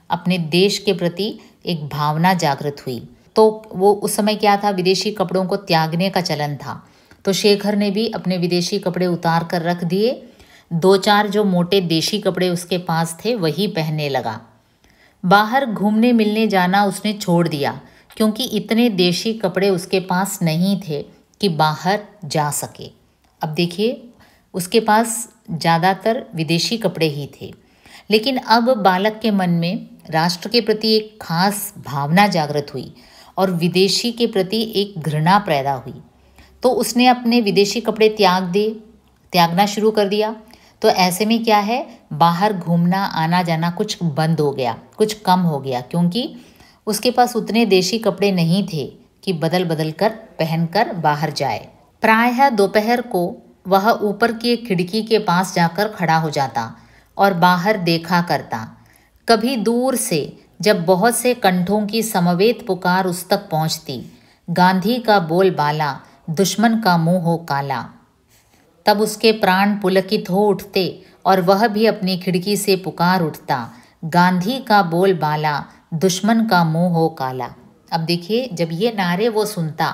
Speaker 1: अपने देश के प्रति एक भावना जागृत हुई। तो वो उस समय क्या था, विदेशी कपड़ों को त्यागने का चलन था। तो शेखर ने भी अपने विदेशी कपड़े उतार कर रख दिए, 2-4 जो मोटे देशी कपड़े उसके पास थे वही पहनने लगा। बाहर घूमने मिलने जाना उसने छोड़ दिया, क्योंकि इतने देशी कपड़े उसके पास नहीं थे कि बाहर जा सके। अब देखिए उसके पास ज़्यादातर विदेशी कपड़े ही थे, लेकिन अब बालक के मन में राष्ट्र के प्रति एक खास भावना जागृत हुई और विदेशी के प्रति एक घृणा पैदा हुई। तो उसने अपने विदेशी कपड़े त्यागना शुरू कर दिया। तो ऐसे में क्या है, बाहर घूमना आना जाना कुछ बंद हो गया, कुछ कम हो गया, क्योंकि उसके पास उतने देशी कपड़े नहीं थे कि बदल बदल कर पहनकर बाहर जाए। प्रायः दोपहर को वह ऊपर की एक खिड़की के पास जाकर खड़ा हो जाता और बाहर देखा करता। कभी दूर से जब बहुत से कंठों की समवेत पुकार उस तक पहुंचती, गांधी का बोलबाला दुश्मन का मुंह हो काला, तब उसके प्राण पुलकित हो उठते और वह भी अपनी खिड़की से पुकार उठता, गांधी का बोलबाला दुश्मन का मुंह हो काला। अब देखिए जब ये नारे वो सुनता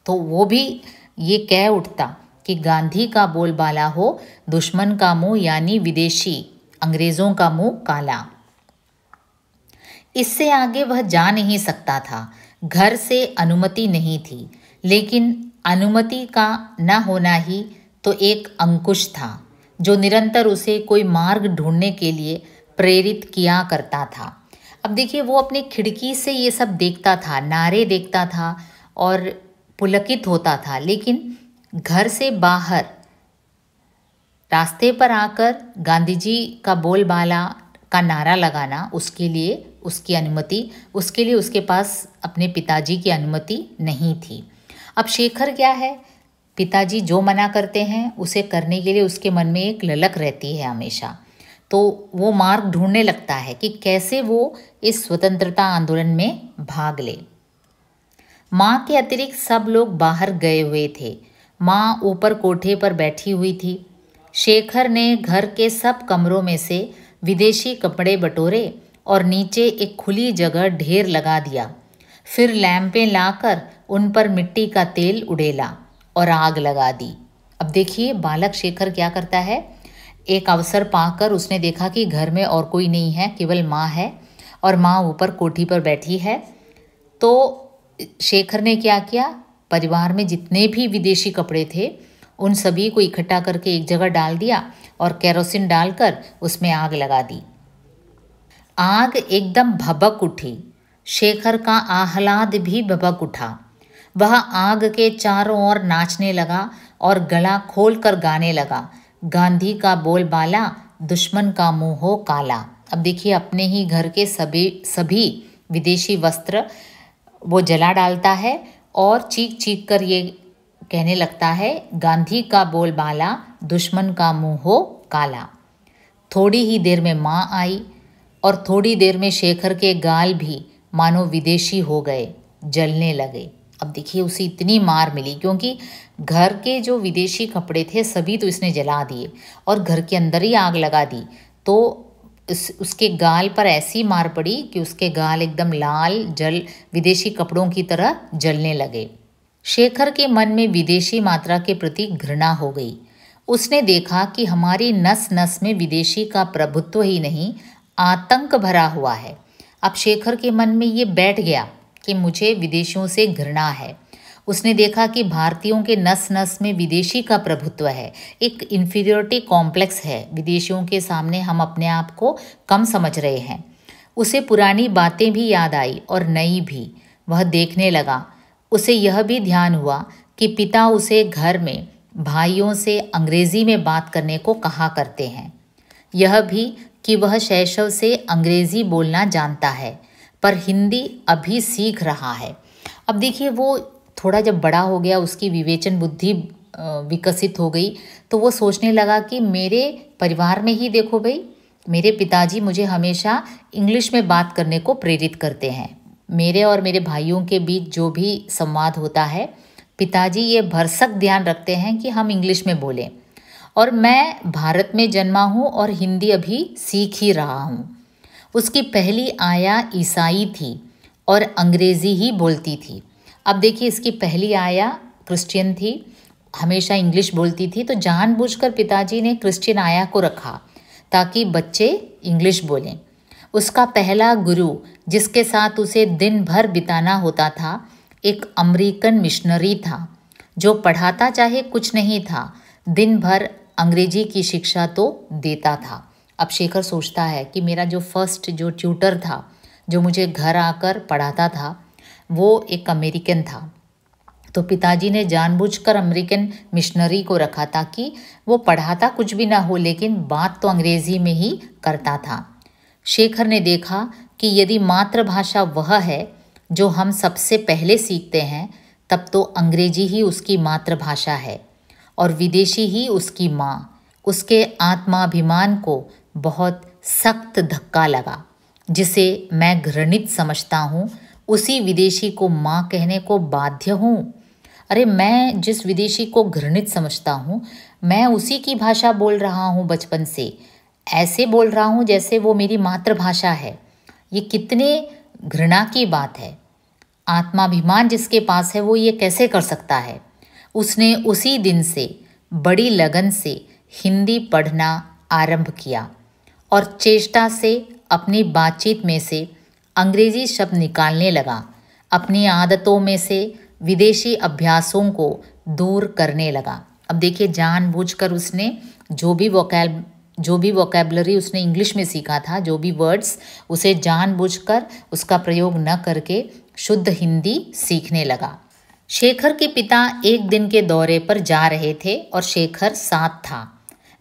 Speaker 1: तो वो भी ये कह उठता कि गांधी का बोलबाला हो दुश्मन का मुंह, यानी विदेशी अंग्रेज़ों का मुंह काला। इससे आगे वह जा नहीं सकता था। घर से अनुमति नहीं थी, लेकिन अनुमति का न होना ही तो एक अंकुश था जो निरंतर उसे कोई मार्ग ढूंढने के लिए प्रेरित किया करता था। अब देखिए वो अपनी खिड़की से ये सब देखता था, नारे देखता था और पुलकित होता था, लेकिन घर से बाहर रास्ते पर आकर गांधी जी का बोलबाला का नारा लगाना, उसके लिए उसके पास अपने पिताजी की अनुमति नहीं थी। अब शेखर क्या है, पिताजी जो मना करते हैं उसे करने के लिए उसके मन में एक ललक रहती है हमेशा। तो वो मार्ग ढूंढने लगता है कि कैसे वो इस स्वतंत्रता आंदोलन में भाग ले। माँ के अतिरिक्त सब लोग बाहर गए हुए थे। माँ ऊपर कोठे पर बैठी हुई थी। शेखर ने घर के सब कमरों में से विदेशी कपड़े बटोरे और नीचे एक खुली जगह ढेर लगा दिया। फिर लैंपें लाकर उन पर मिट्टी का तेल उड़ेला और आग लगा दी। अब देखिए बालक शेखर क्या करता है, एक अवसर पाकर उसने देखा कि घर में और कोई नहीं है, केवल माँ है और माँ ऊपर कोठी पर बैठी है। तो शेखर ने क्या किया, परिवार में जितने भी विदेशी कपड़े थे उन सभी को इकट्ठा करके एक जगह डाल दिया और केरोसिन डालकर उसमें आग लगा दी। आग एकदम भभक उठी। शेखर का आह्लाद भी भभक उठा। वह आग के चारों ओर नाचने लगा और गला खोलकर गाने लगा, गांधी का बोलबाला दुश्मन का मुंह हो काला। अब देखिए अपने ही घर के सभी विदेशी वस्त्र वो जला डालता है और चीख चीख कर ये कहने लगता है, गांधी का बोलबाला दुश्मन का मुंह हो काला। थोड़ी ही देर में माँ आई और थोड़ी देर में शेखर के गाल भी मानो विदेशी हो गए, जलने लगे। अब देखिए उसे इतनी मार मिली, क्योंकि घर के जो विदेशी कपड़े थे सभी तो इसने जला दिए और घर के अंदर ही आग लगा दी। तो उसके गाल पर ऐसी मार पड़ी कि उसके गाल एकदम लाल विदेशी कपड़ों की तरह जलने लगे। शेखर के मन में विदेशी मात्रा के प्रति घृणा हो गई। उसने देखा कि हमारी नस नस में विदेशी का प्रभुत्व ही नहीं, आतंक भरा हुआ है। अब शेखर के मन में ये बैठ गया कि मुझे विदेशियों से घृणा है। उसने देखा कि भारतीयों के नस नस में विदेशी का प्रभुत्व है, एक इन्फीरियरिटी कॉम्प्लेक्स है, विदेशियों के सामने हम अपने आप को कम समझ रहे हैं। उसे पुरानी बातें भी याद आई और नई भी। वह देखने लगा। उसे यह भी ध्यान हुआ कि पिता उसे घर में भाइयों से अंग्रेजी में बात करने को कहा करते हैं। यह भी कि वह शैशव से अंग्रेजी बोलना जानता है, पर हिंदी अभी सीख रहा है। अब देखिए वो थोड़ा जब बड़ा हो गया, उसकी विवेचन बुद्धि विकसित हो गई, तो वो सोचने लगा कि मेरे परिवार में ही देखो भाई, मेरे पिताजी मुझे हमेशा इंग्लिश में बात करने को प्रेरित करते हैं। मेरे और मेरे भाइयों के बीच जो भी संवाद होता है, पिताजी ये भरसक ध्यान रखते हैं कि हम इंग्लिश में बोलें। और मैं भारत में जन्मा हूँ और हिंदी अभी सीख ही रहा हूँ। उसकी पहली आया ईसाई थी और अंग्रेज़ी ही बोलती थी। अब देखिए इसकी पहली आया क्रिश्चियन थी, हमेशा इंग्लिश बोलती थी, तो जानबूझकर पिताजी ने क्रिश्चियन आया को रखा ताकि बच्चे इंग्लिश बोलें। उसका पहला गुरु जिसके साथ उसे दिन भर बिताना होता था, एक अमेरिकन मिशनरी था जो पढ़ाता चाहे कुछ नहीं था, दिन भर अंग्रेजी की शिक्षा तो देता था। अब शेखर सोचता है कि मेरा जो फर्स्ट जो ट्यूटर था, जो मुझे घर आकर पढ़ाता था, वो एक अमेरिकन था। तो पिताजी ने जानबूझकर अमेरिकन मिशनरी को रखा ताकि वो पढ़ाता कुछ भी ना हो, लेकिन बात तो अंग्रेज़ी में ही करता था। शेखर ने देखा कि यदि मातृभाषा वह है जो हम सबसे पहले सीखते हैं, तब तो अंग्रेजी ही उसकी मातृभाषा है और विदेशी ही उसकी माँ। उसके आत्माभिमान को बहुत सख्त धक्का लगा। जिसे मैं घृणित समझता हूँ, उसी विदेशी को माँ कहने को बाध्य हूँ। अरे मैं जिस विदेशी को घृणित समझता हूँ, मैं उसी की भाषा बोल रहा हूँ बचपन से, ऐसे बोल रहा हूँ जैसे वो मेरी मातृभाषा है। ये कितने घृणा की बात है। आत्माभिमान जिसके पास है वो ये कैसे कर सकता है। उसने उसी दिन से बड़ी लगन से हिंदी पढ़ना आरंभ किया और चेष्टा से अपनी बातचीत में से अंग्रेजी शब्द निकालने लगा। अपनी आदतों में से विदेशी अभ्यासों को दूर करने लगा। अब देखिए जानबूझकर उसने जो भी वोकैबलरी उसने इंग्लिश में सीखा था, जो भी वर्ड्स, उसे जानबूझकर उसका प्रयोग न करके शुद्ध हिंदी सीखने लगा। शेखर के पिता एक दिन के दौरे पर जा रहे थे और शेखर साथ था।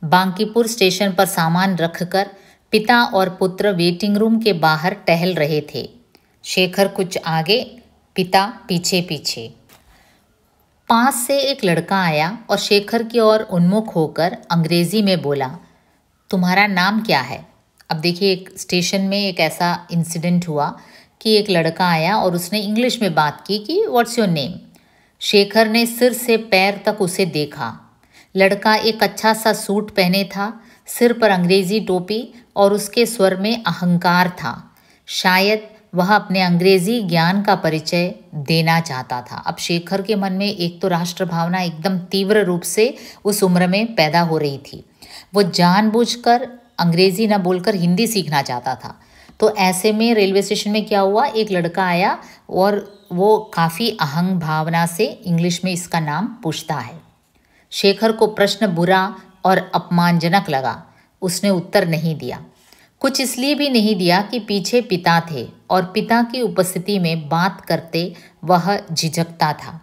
Speaker 1: बांकीपुर स्टेशन पर सामान रखकर पिता और पुत्र वेटिंग रूम के बाहर टहल रहे थे। शेखर कुछ आगे, पिता पीछे पीछे। पास से एक लड़का आया और शेखर की ओर उन्मुख होकर अंग्रेजी में बोला, तुम्हारा नाम क्या है। अब देखिए एक स्टेशन में एक ऐसा इंसिडेंट हुआ कि एक लड़का आया और उसने इंग्लिश में बात की कि व्हाट्स योर नेम। शेखर ने सिर से पैर तक उसे देखा। लड़का एक अच्छा सा सूट पहने था, सिर पर अंग्रेजी टोपी और उसके स्वर में अहंकार था। शायद वह अपने अंग्रेजी ज्ञान का परिचय देना चाहता था। अब शेखर के मन में एक तो राष्ट्र भावना एकदम तीव्र रूप से उस उम्र में पैदा हो रही थी। वो जानबूझकर अंग्रेजी न बोलकर हिंदी सीखना चाहता था। तो ऐसे में रेलवे स्टेशन में क्या हुआ, एक लड़का आया और वो काफ़ी अहंग भावना से इंग्लिश में इसका नाम पूछता है। शेखर को प्रश्न बुरा और अपमानजनक लगा। उसने उत्तर नहीं दिया। कुछ इसलिए भी नहीं दिया कि पीछे पिता थे और पिता की उपस्थिति में बात करते वह झिझकता था।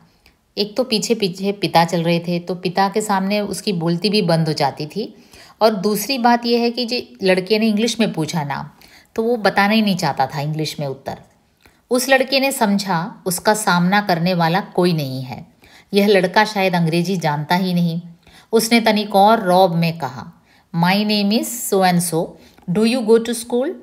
Speaker 1: एक तो पीछे पीछे पिता चल रहे थे, तो पिता के सामने उसकी बोलती भी बंद हो जाती थी। और दूसरी बात यह है कि जो लड़के ने इंग्लिश में पूछा नाम, तो वो बताना ही नहीं चाहता था इंग्लिश में उत्तर। उस लड़के ने समझा उसका सामना करने वाला कोई नहीं है, यह लड़का शायद अंग्रेजी जानता ही नहीं। उसने तनिक और रौब में कहा, my name is so and so, do you go to school.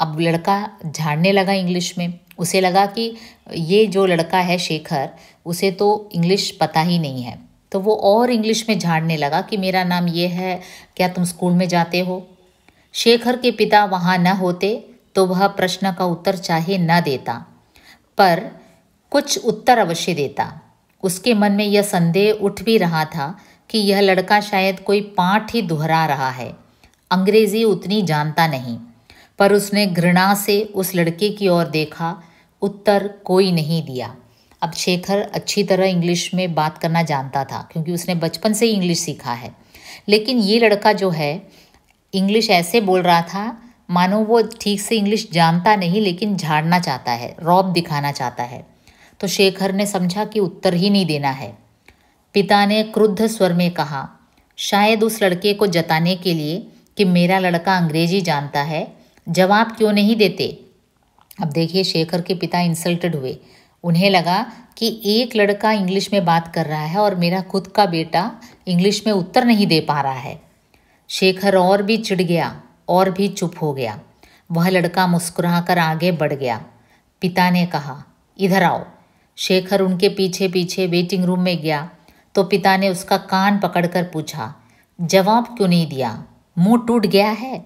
Speaker 1: अब लड़का झाड़ने लगा इंग्लिश में। उसे लगा कि ये जो लड़का है शेखर, उसे तो इंग्लिश पता ही नहीं है, तो वो और इंग्लिश में झाड़ने लगा कि मेरा नाम ये है, क्या तुम स्कूल में जाते हो। शेखर के पिता वहाँ न होते तो वह प्रश्न का उत्तर चाहे न देता, पर कुछ उत्तर अवश्य देता। उसके मन में यह संदेह उठ भी रहा था कि यह लड़का शायद कोई पाठ ही दोहरा रहा है, अंग्रेजी उतनी जानता नहीं। पर उसने घृणा से उस लड़के की ओर देखा, उत्तर कोई नहीं दिया। अब शेखर अच्छी तरह इंग्लिश में बात करना जानता था क्योंकि उसने बचपन से ही इंग्लिश सीखा है, लेकिन ये लड़का जो है इंग्लिश ऐसे बोल रहा था मानो वो ठीक से इंग्लिश जानता नहीं, लेकिन झाड़ना चाहता है, रौब दिखाना चाहता है। तो शेखर ने समझा कि उत्तर ही नहीं देना है। पिता ने क्रुद्ध स्वर में कहा, शायद उस लड़के को जताने के लिए कि मेरा लड़का अंग्रेजी जानता है, जवाब क्यों नहीं देते। अब देखिए शेखर के पिता इंसल्टेड हुए उन्हें लगा कि एक लड़का इंग्लिश में बात कर रहा है और मेरा खुद का बेटा इंग्लिश में उत्तर नहीं दे पा रहा है। शेखर और भी चिढ़ गया और भी चुप हो गया। वह लड़का मुस्कुराकर आगे बढ़ गया। पिता ने कहा, इधर आओ। शेखर उनके पीछे पीछे वेटिंग रूम में गया तो पिता ने उसका कान पकड़कर पूछा, जवाब क्यों नहीं दिया? मुंह टूट गया है?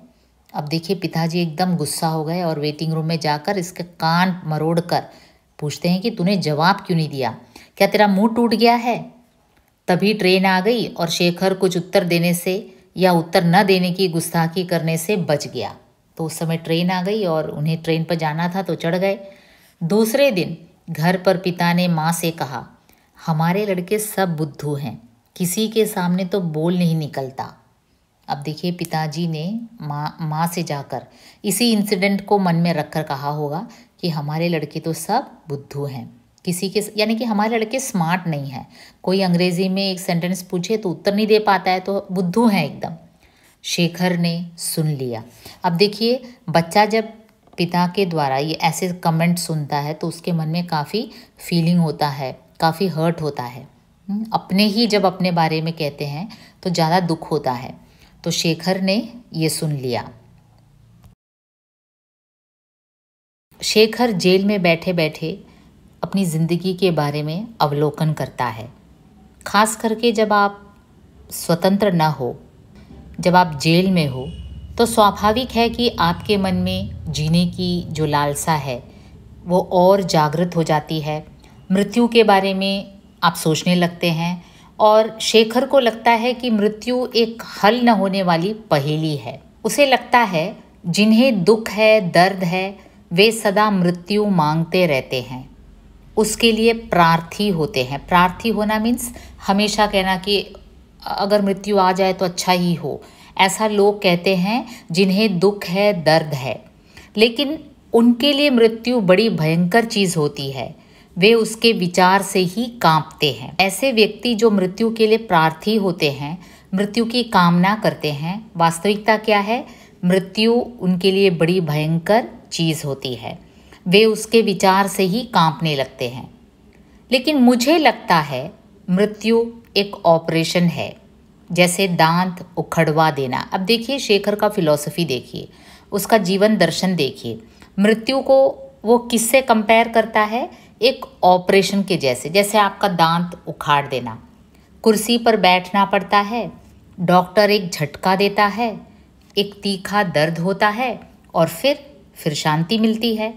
Speaker 1: अब देखिए पिताजी एकदम गुस्सा हो गए और वेटिंग रूम में जाकर इसके कान मरोड़ कर पूछते हैं कि तूने जवाब क्यों नहीं दिया? क्या तेरा मुंह टूट गया है? तभी ट्रेन आ गई और शेखर कुछ उत्तर देने से या उत्तर न देने की गुस्ताखी करने से बच गया। तो उस समय ट्रेन आ गई और उन्हें ट्रेन पर जाना था तो चढ़ गए। दूसरे दिन घर पर पिता ने माँ से कहा, हमारे लड़के सब बुद्धू हैं, किसी के सामने तो बोल नहीं निकलता। अब देखिए पिताजी ने माँ से जाकर इसी इंसिडेंट को मन में रखकर कहा होगा कि हमारे लड़के तो सब बुद्धू हैं, किसी के यानी कि हमारे लड़के स्मार्ट नहीं हैं। कोई अंग्रेज़ी में एक सेंटेंस पूछे तो उत्तर नहीं दे पाता है तो बुद्धू हैं एकदम। शेखर ने सुन लिया। अब देखिए बच्चा जब पिता के द्वारा ये ऐसे कमेंट सुनता है तो उसके मन में काफ़ी फीलिंग होता है, काफ़ी हर्ट होता है। अपने ही जब अपने बारे में कहते हैं तो ज़्यादा दुख होता है। तो शेखर ने ये सुन लिया। शेखर जेल में बैठे बैठे अपनी ज़िंदगी के बारे में अवलोकन करता है। खास करके जब आप स्वतंत्र न हो, जब आप जेल में हो, तो स्वाभाविक है कि आपके मन में जीने की जो लालसा है वो और जागृत हो जाती है। मृत्यु के बारे में आप सोचने लगते हैं और शेखर को लगता है कि मृत्यु एक हल न होने वाली पहेली है। उसे लगता है जिन्हें दुख है, दर्द है, वे सदा मृत्यु मांगते रहते हैं, उसके लिए प्रार्थी होते हैं। प्रार्थी होना मीन्स हमेशा कहना कि अगर मृत्यु आ जाए तो अच्छा ही हो। ऐसा लोग कहते हैं जिन्हें दुख है, दर्द है, लेकिन उनके लिए मृत्यु बड़ी भयंकर चीज़ होती है। वे उसके विचार से ही कांपते हैं। ऐसे व्यक्ति जो मृत्यु के लिए प्रार्थी होते हैं, मृत्यु की कामना करते हैं, वास्तविकता क्या है? मृत्यु उनके लिए बड़ी भयंकर चीज़ होती है। वे उसके विचार से ही कांपने लगते हैं। लेकिन मुझे लगता है मृत्यु एक ऑपरेशन है, जैसे दांत उखड़वा देना। अब देखिए शेखर का फिलॉसफी देखिए, उसका जीवन दर्शन देखिए। मृत्यु को वो किससे कंपेयर करता है? एक ऑपरेशन के जैसे। जैसे आपका दांत उखाड़ देना, कुर्सी पर बैठना पड़ता है, डॉक्टर एक झटका देता है, एक तीखा दर्द होता है और फिर शांति मिलती है,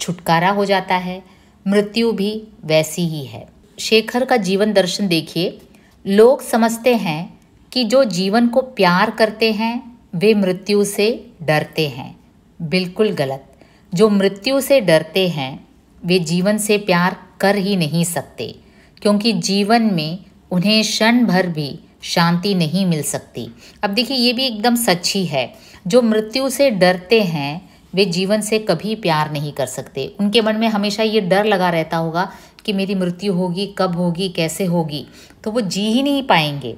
Speaker 1: छुटकारा हो जाता है। मृत्यु भी वैसी ही है। शेखर का जीवन दर्शन देखिए। लोग समझते हैं कि जो जीवन को प्यार करते हैं वे मृत्यु से डरते हैं। बिल्कुल गलत। जो मृत्यु से डरते हैं वे जीवन से प्यार कर ही नहीं सकते, क्योंकि जीवन में उन्हें क्षण भर भी शांति नहीं मिल सकती। अब देखिए ये भी एकदम सच्ची है। जो मृत्यु से डरते हैं वे जीवन से कभी प्यार नहीं कर सकते। उनके मन में हमेशा ये डर लगा रहता होगा कि मेरी मृत्यु होगी, कब होगी, कैसे होगी, तो वो जी ही नहीं पाएंगे।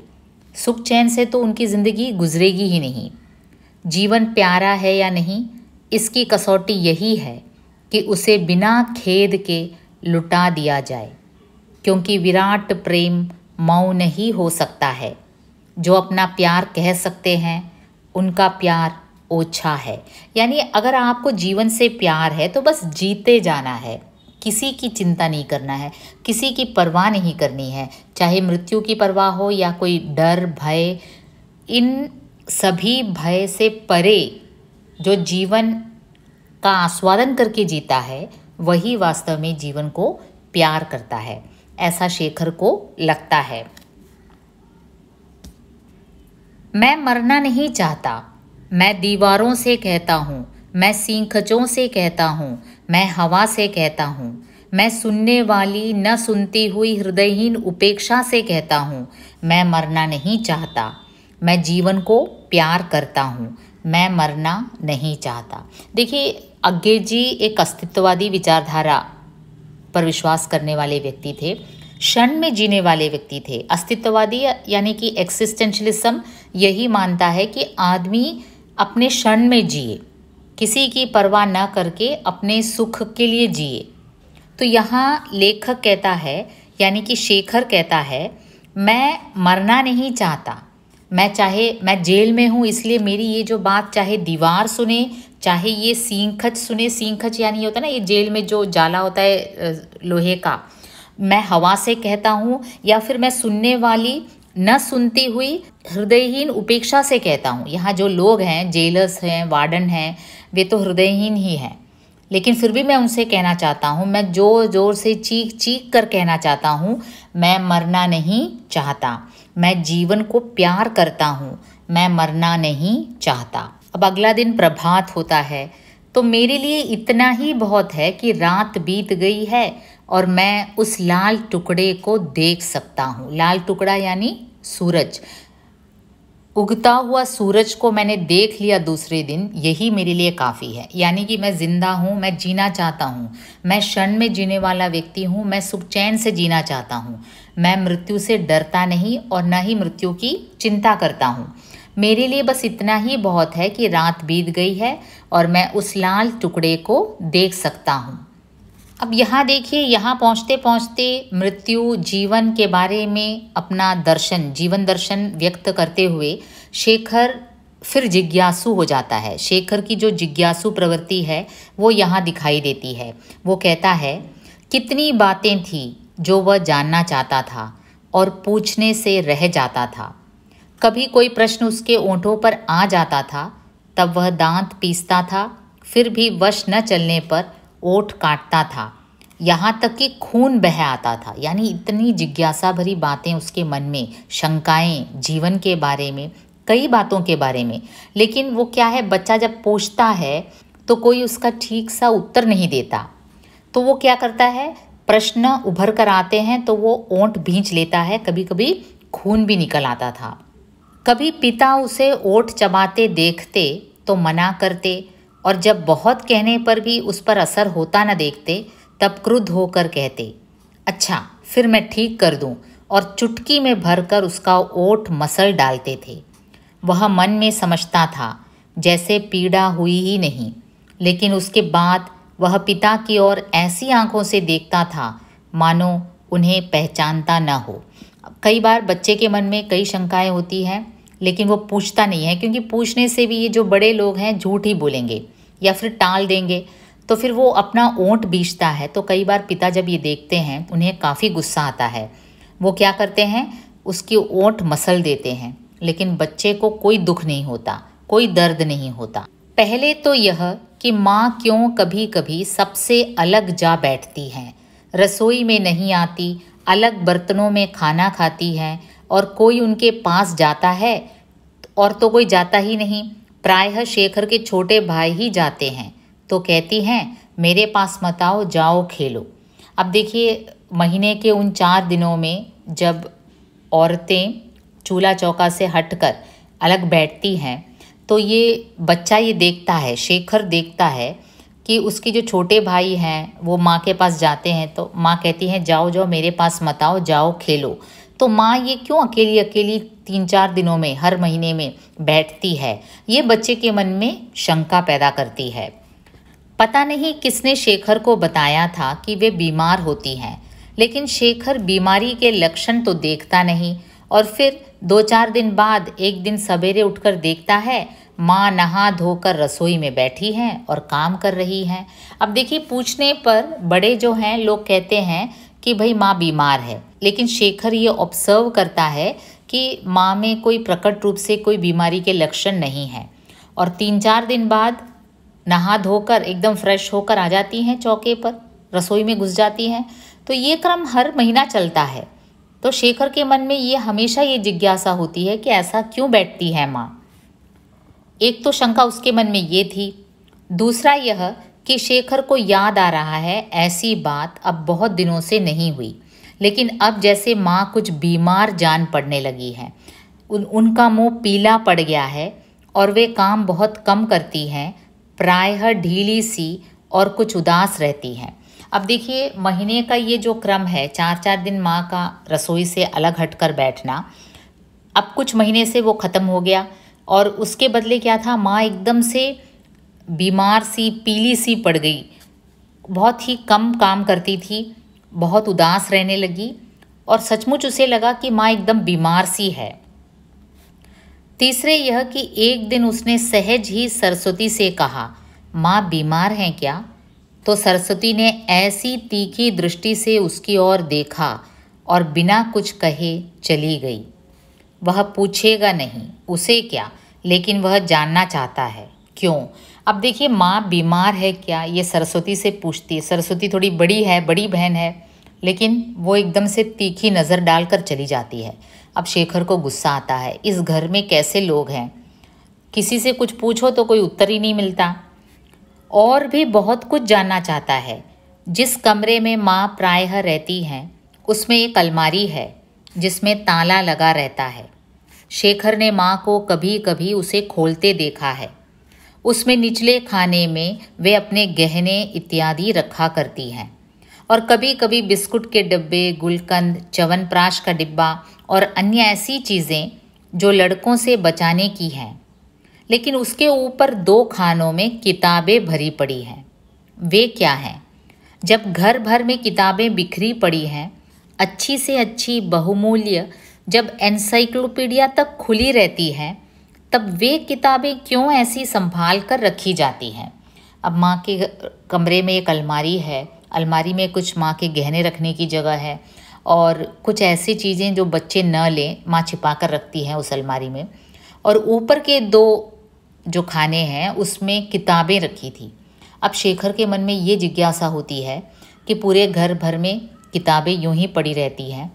Speaker 1: सुख चैन से तो उनकी ज़िंदगी गुजरेगी ही नहीं। जीवन प्यारा है या नहीं, इसकी कसौटी यही है कि उसे बिना खेद के लुटा दिया जाए, क्योंकि विराट प्रेम मौन ही हो सकता है। जो अपना प्यार कह सकते हैं उनका प्यार ओछा है। यानी अगर आपको जीवन से प्यार है तो बस जीते जाना है, किसी की चिंता नहीं करना है, किसी की परवाह नहीं करनी है, चाहे मृत्यु की परवाह हो या कोई डर, भय। इन सभी भय से परे जो जीवन का आस्वादन करके जीता है वही वास्तव में जीवन को प्यार करता है, ऐसा शेखर को लगता है। मैं मरना नहीं चाहता, मैं दीवारों से कहता हूँ, मैं सींखचों से कहता हूँ, मैं हवा से कहता हूँ, मैं सुनने वाली न सुनती हुई हृदयहीन उपेक्षा से कहता हूँ, मैं मरना नहीं चाहता, मैं जीवन को प्यार करता हूँ, मैं मरना नहीं चाहता। देखिए अज्ञे जी एक अस्तित्ववादी विचारधारा पर विश्वास करने वाले व्यक्ति थे, क्षण में जीने वाले व्यक्ति थे। अस्तित्ववादी यानी कि एक्सिस्टेंशलिज्म यही मानता है कि आदमी अपने क्षण में जिए, किसी की परवाह न करके अपने सुख के लिए जिए। तो यहाँ लेखक कहता है, यानी कि शेखर कहता है, मैं मरना नहीं चाहता। मैं जेल में हूँ, इसलिए मेरी ये जो बात चाहे दीवार सुने, चाहे ये सींखच सुने। सींखच यानी ये होता है ना, ये जेल में जो जाला होता है लोहे का, मैं हवा से कहता हूँ, या फिर मैं सुनने वाली न सुनती हुई हृदयहीन उपेक्षा से कहता हूँ। यहाँ जो लोग हैं, जेलर्स हैं, वार्डन हैं, वे तो हृदयहीन ही हैं, लेकिन फिर भी मैं उनसे कहना चाहता हूँ, मैं जोर जोर से चीख चीख कर कहना चाहता हूँ, मैं मरना नहीं चाहता, मैं जीवन को प्यार करता हूँ, मैं मरना नहीं चाहता। अब अगला दिन प्रभात होता है, तो मेरे लिए इतना ही बहुत है कि रात बीत गई है और मैं उस लाल टुकड़े को देख सकता हूँ। लाल टुकड़ा यानी सूरज, उगता हुआ सूरज को मैंने देख लिया दूसरे दिन, यही मेरे लिए काफ़ी है। यानी कि मैं जिंदा हूँ, मैं जीना चाहता हूँ, मैं क्षण में जीने वाला व्यक्ति हूँ, मैं सुख चैन से जीना चाहता हूँ, मैं मृत्यु से डरता नहीं और न ही मृत्यु की चिंता करता हूँ। मेरे लिए बस इतना ही बहुत है कि रात बीत गई है और मैं उस लाल टुकड़े को देख सकता हूँ। अब यहाँ देखिए, यहाँ पहुँचते पहुँचते मृत्यु जीवन के बारे में अपना दर्शन, जीवन दर्शन व्यक्त करते हुए शेखर फिर जिज्ञासु हो जाता है। शेखर की जो जिज्ञासु प्रवृत्ति है वो यहाँ दिखाई देती है। वो कहता है, कितनी बातें थी जो वह जानना चाहता था और पूछने से रह जाता था। कभी कोई प्रश्न उसके ओंठों पर आ जाता था, तब वह दांत पीसता था, फिर भी वश न चलने पर ओठ काटता था, यहाँ तक कि खून बह आता था। यानी इतनी जिज्ञासा भरी बातें उसके मन में, शंकाएं जीवन के बारे में, कई बातों के बारे में। लेकिन वो क्या है, बच्चा जब पूछता है तो कोई उसका ठीक सा उत्तर नहीं देता, तो वो क्या करता है, प्रश्न उभर कर आते हैं तो वो ओंठ भींच लेता है, कभी कभी खून भी निकल आता था। कभी पिता उसे ओठ चबाते देखते तो मना करते, और जब बहुत कहने पर भी उस पर असर होता न देखते, तब क्रुद्ध होकर कहते, अच्छा फिर मैं ठीक कर दूं, और चुटकी में भरकर उसका ओठ मसल डालते थे। वह मन में समझता था जैसे पीड़ा हुई ही नहीं, लेकिन उसके बाद वह पिता की ओर ऐसी आंखों से देखता था मानो उन्हें पहचानता न हो। कई बार बच्चे के मन में कई शंकाएं होती हैं, लेकिन वो पूछता नहीं है, क्योंकि पूछने से भी ये जो बड़े लोग हैं झूठ ही बोलेंगे या फिर टाल देंगे, तो फिर वो अपना ओंठ बीचता है। तो कई बार पिता जब ये देखते हैं उन्हें काफ़ी गुस्सा आता है, वो क्या करते हैं, उसकी ओंठ मसल देते हैं, लेकिन बच्चे को कोई दुख नहीं होता, कोई दर्द नहीं होता। पहले तो यह कि माँ क्यों कभी कभी सबसे अलग जा बैठती हैं, रसोई में नहीं आती, अलग बर्तनों में खाना खाती हैं, और कोई उनके पास जाता है और तो कोई जाता ही नहीं। प्रायः शेखर के छोटे भाई ही जाते हैं, तो कहती हैं, मेरे पास मत आओ, जाओ खेलो। अब देखिए, महीने के उन 4 दिनों में जब औरतें चूल्हा चौका से हटकर अलग बैठती हैं, तो ये बच्चा ये देखता है, शेखर देखता है कि उसके जो छोटे भाई हैं वो माँ के पास जाते हैं, तो माँ कहती हैं, जाओ जाओ, मेरे पास मत आओ, जाओ खेलो। तो माँ ये क्यों अकेली अकेली 3-4 दिनों में, हर महीने में बैठती है, ये बच्चे के मन में शंका पैदा करती है। पता नहीं किसने शेखर को बताया था कि वे बीमार होती हैं, लेकिन शेखर बीमारी के लक्षण तो देखता नहीं, और फिर 2-4 दिन बाद एक दिन सवेरे उठकर देखता है माँ नहा धोकर रसोई में बैठी हैं और काम कर रही हैं। अब देखिए, पूछने पर बड़े जो हैं लोग कहते हैं कि भाई माँ बीमार है, लेकिन शेखर ये ऑब्जर्व करता है कि माँ में कोई प्रकट रूप से कोई बीमारी के लक्षण नहीं है, और 3-4 दिन बाद नहा धोकर एकदम फ्रेश होकर आ जाती हैं, चौके पर रसोई में घुस जाती हैं। तो ये क्रम हर महीना चलता है। तो शेखर के मन में ये हमेशा ये जिज्ञासा होती है कि ऐसा क्यों बैठती है माँ। एक तो शंका उसके मन में ये थी, दूसरा यह कि शेखर को याद आ रहा है ऐसी बात अब बहुत दिनों से नहीं हुई, लेकिन अब जैसे माँ कुछ बीमार जान पड़ने लगी है, उनका मुंह पीला पड़ गया है और वे काम बहुत कम करती हैं, प्रायः ढीली सी और कुछ उदास रहती हैं। अब देखिए, महीने का ये जो क्रम है, 4-4 दिन माँ का रसोई से अलग हटकर बैठना, अब कुछ महीने से वो ख़त्म हो गया, और उसके बदले क्या था, माँ एकदम से बीमार सी, पीली सी पड़ गई, बहुत ही कम काम करती थी, बहुत उदास रहने लगी और सचमुच उसे लगा कि माँ एकदम बीमार सी है। तीसरे यह कि एक दिन उसने सहज ही सरस्वती से कहा, माँ बीमार हैं क्या? तो सरस्वती ने ऐसी तीखी दृष्टि से उसकी ओर देखा और बिना कुछ कहे चली गई। वह पूछेगा नहीं, उसे क्या, लेकिन वह जानना चाहता है क्यों। अब देखिए, माँ बीमार है क्या ये सरस्वती से पूछती है। सरस्वती थोड़ी बड़ी है, बड़ी बहन है, लेकिन वो एकदम से तीखी नज़र डालकर चली जाती है। अब शेखर को गुस्सा आता है, इस घर में कैसे लोग हैं, किसी से कुछ पूछो तो कोई उत्तर ही नहीं मिलता। और भी बहुत कुछ जानना चाहता है। जिस कमरे में माँ प्रायः रहती हैं उसमें एक अलमारी है जिसमें ताला लगा रहता है। शेखर ने माँ को कभी कभी उसे खोलते देखा है। उसमें निचले खाने में वे अपने गहने इत्यादि रखा करती हैं और कभी कभी बिस्कुट के डब्बे, गुलकंद, च्यवनप्राश का डिब्बा और अन्य ऐसी चीज़ें जो लड़कों से बचाने की हैं। लेकिन उसके ऊपर 2 खानों में किताबें भरी पड़ी हैं। वे क्या हैं? जब घर भर में किताबें बिखरी पड़ी हैं, अच्छी से अच्छी बहुमूल्य जब एनसाइक्लोपीडिया तक खुली रहती हैं, तब वे किताबें क्यों ऐसी संभाल कर रखी जाती हैं? अब माँ के कमरे में एक अलमारी है, अलमारी में कुछ माँ के गहने रखने की जगह है और कुछ ऐसी चीज़ें जो बच्चे न लें, माँ छिपा कर रखती हैं उस अलमारी में। और ऊपर के 2 जो खाने हैं उसमें किताबें रखी थी। अब शेखर के मन में ये जिज्ञासा होती है कि पूरे घर भर में किताबें यूं ही पड़ी रहती हैं,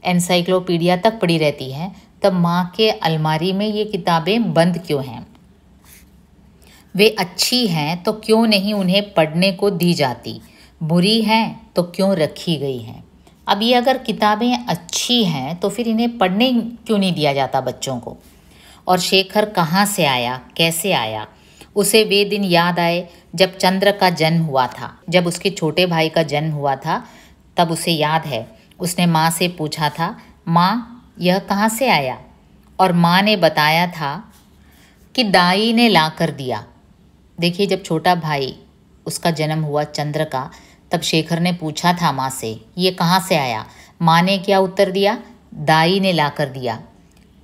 Speaker 1: एनसाइक्लोपीडिया तक पड़ी रहती हैं, तब माँ के अलमारी में ये किताबें बंद क्यों हैं? वे अच्छी हैं तो क्यों नहीं उन्हें पढ़ने को दी जाती, बुरी हैं तो क्यों रखी गई हैं? अब ये अगर किताबें अच्छी हैं तो फिर इन्हें पढ़ने क्यों नहीं दिया जाता बच्चों को? और शेखर कहाँ से आया, कैसे आया? उसे वे दिन याद आए जब चंद्र का जन्म हुआ था, जब उसके छोटे भाई का जन्म हुआ था। तब उसे याद है उसने माँ से पूछा था, माँ यह कहाँ से आया? और माँ ने बताया था कि दाई ने ला कर दिया। देखिए, जब छोटा भाई उसका जन्म हुआ चंद्र का, तब शेखर ने पूछा था माँ से, ये कहाँ से आया? माँ ने क्या उत्तर दिया? दाई ने ला कर दिया।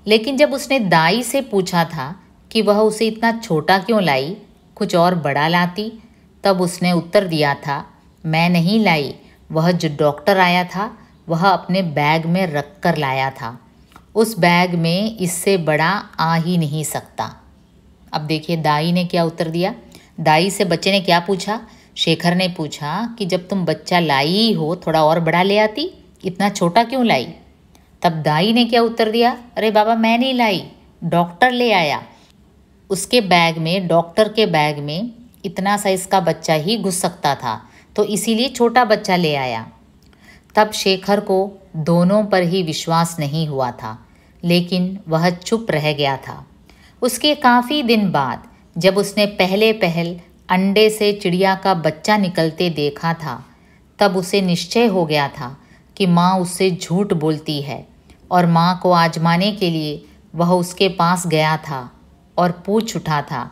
Speaker 1: लेकिन जब उसने दाई से पूछा था कि वह उसे इतना छोटा क्यों लाई, कुछ और बड़ा लाती, तब उसने उत्तर दिया था, मैं नहीं लाई, वह जो डॉक्टर आया था वह अपने बैग में रख कर लाया था। उस बैग में इससे बड़ा आ ही नहीं सकता। अब देखिए, दाई ने क्या उत्तर दिया। दाई से बच्चे ने क्या पूछा? शेखर ने पूछा कि जब तुम बच्चा लाई ही हो, थोड़ा और बड़ा ले आती, इतना छोटा क्यों लाई? तब दाई ने क्या उत्तर दिया, अरे बाबा मैं नहीं लाई, डॉक्टर ले आया। उसके बैग में, डॉक्टर के बैग में इतना सा इसका बच्चा ही घुस सकता था, तो इसीलिए छोटा बच्चा ले आया। तब शेखर को दोनों पर ही विश्वास नहीं हुआ था, लेकिन वह चुप रह गया था। उसके काफ़ी दिन बाद जब उसने पहल अंडे से चिड़िया का बच्चा निकलते देखा था, तब उसे निश्चय हो गया था कि माँ उससे झूठ बोलती है। और माँ को आजमाने के लिए वह उसके पास गया था और पूछ उठा था,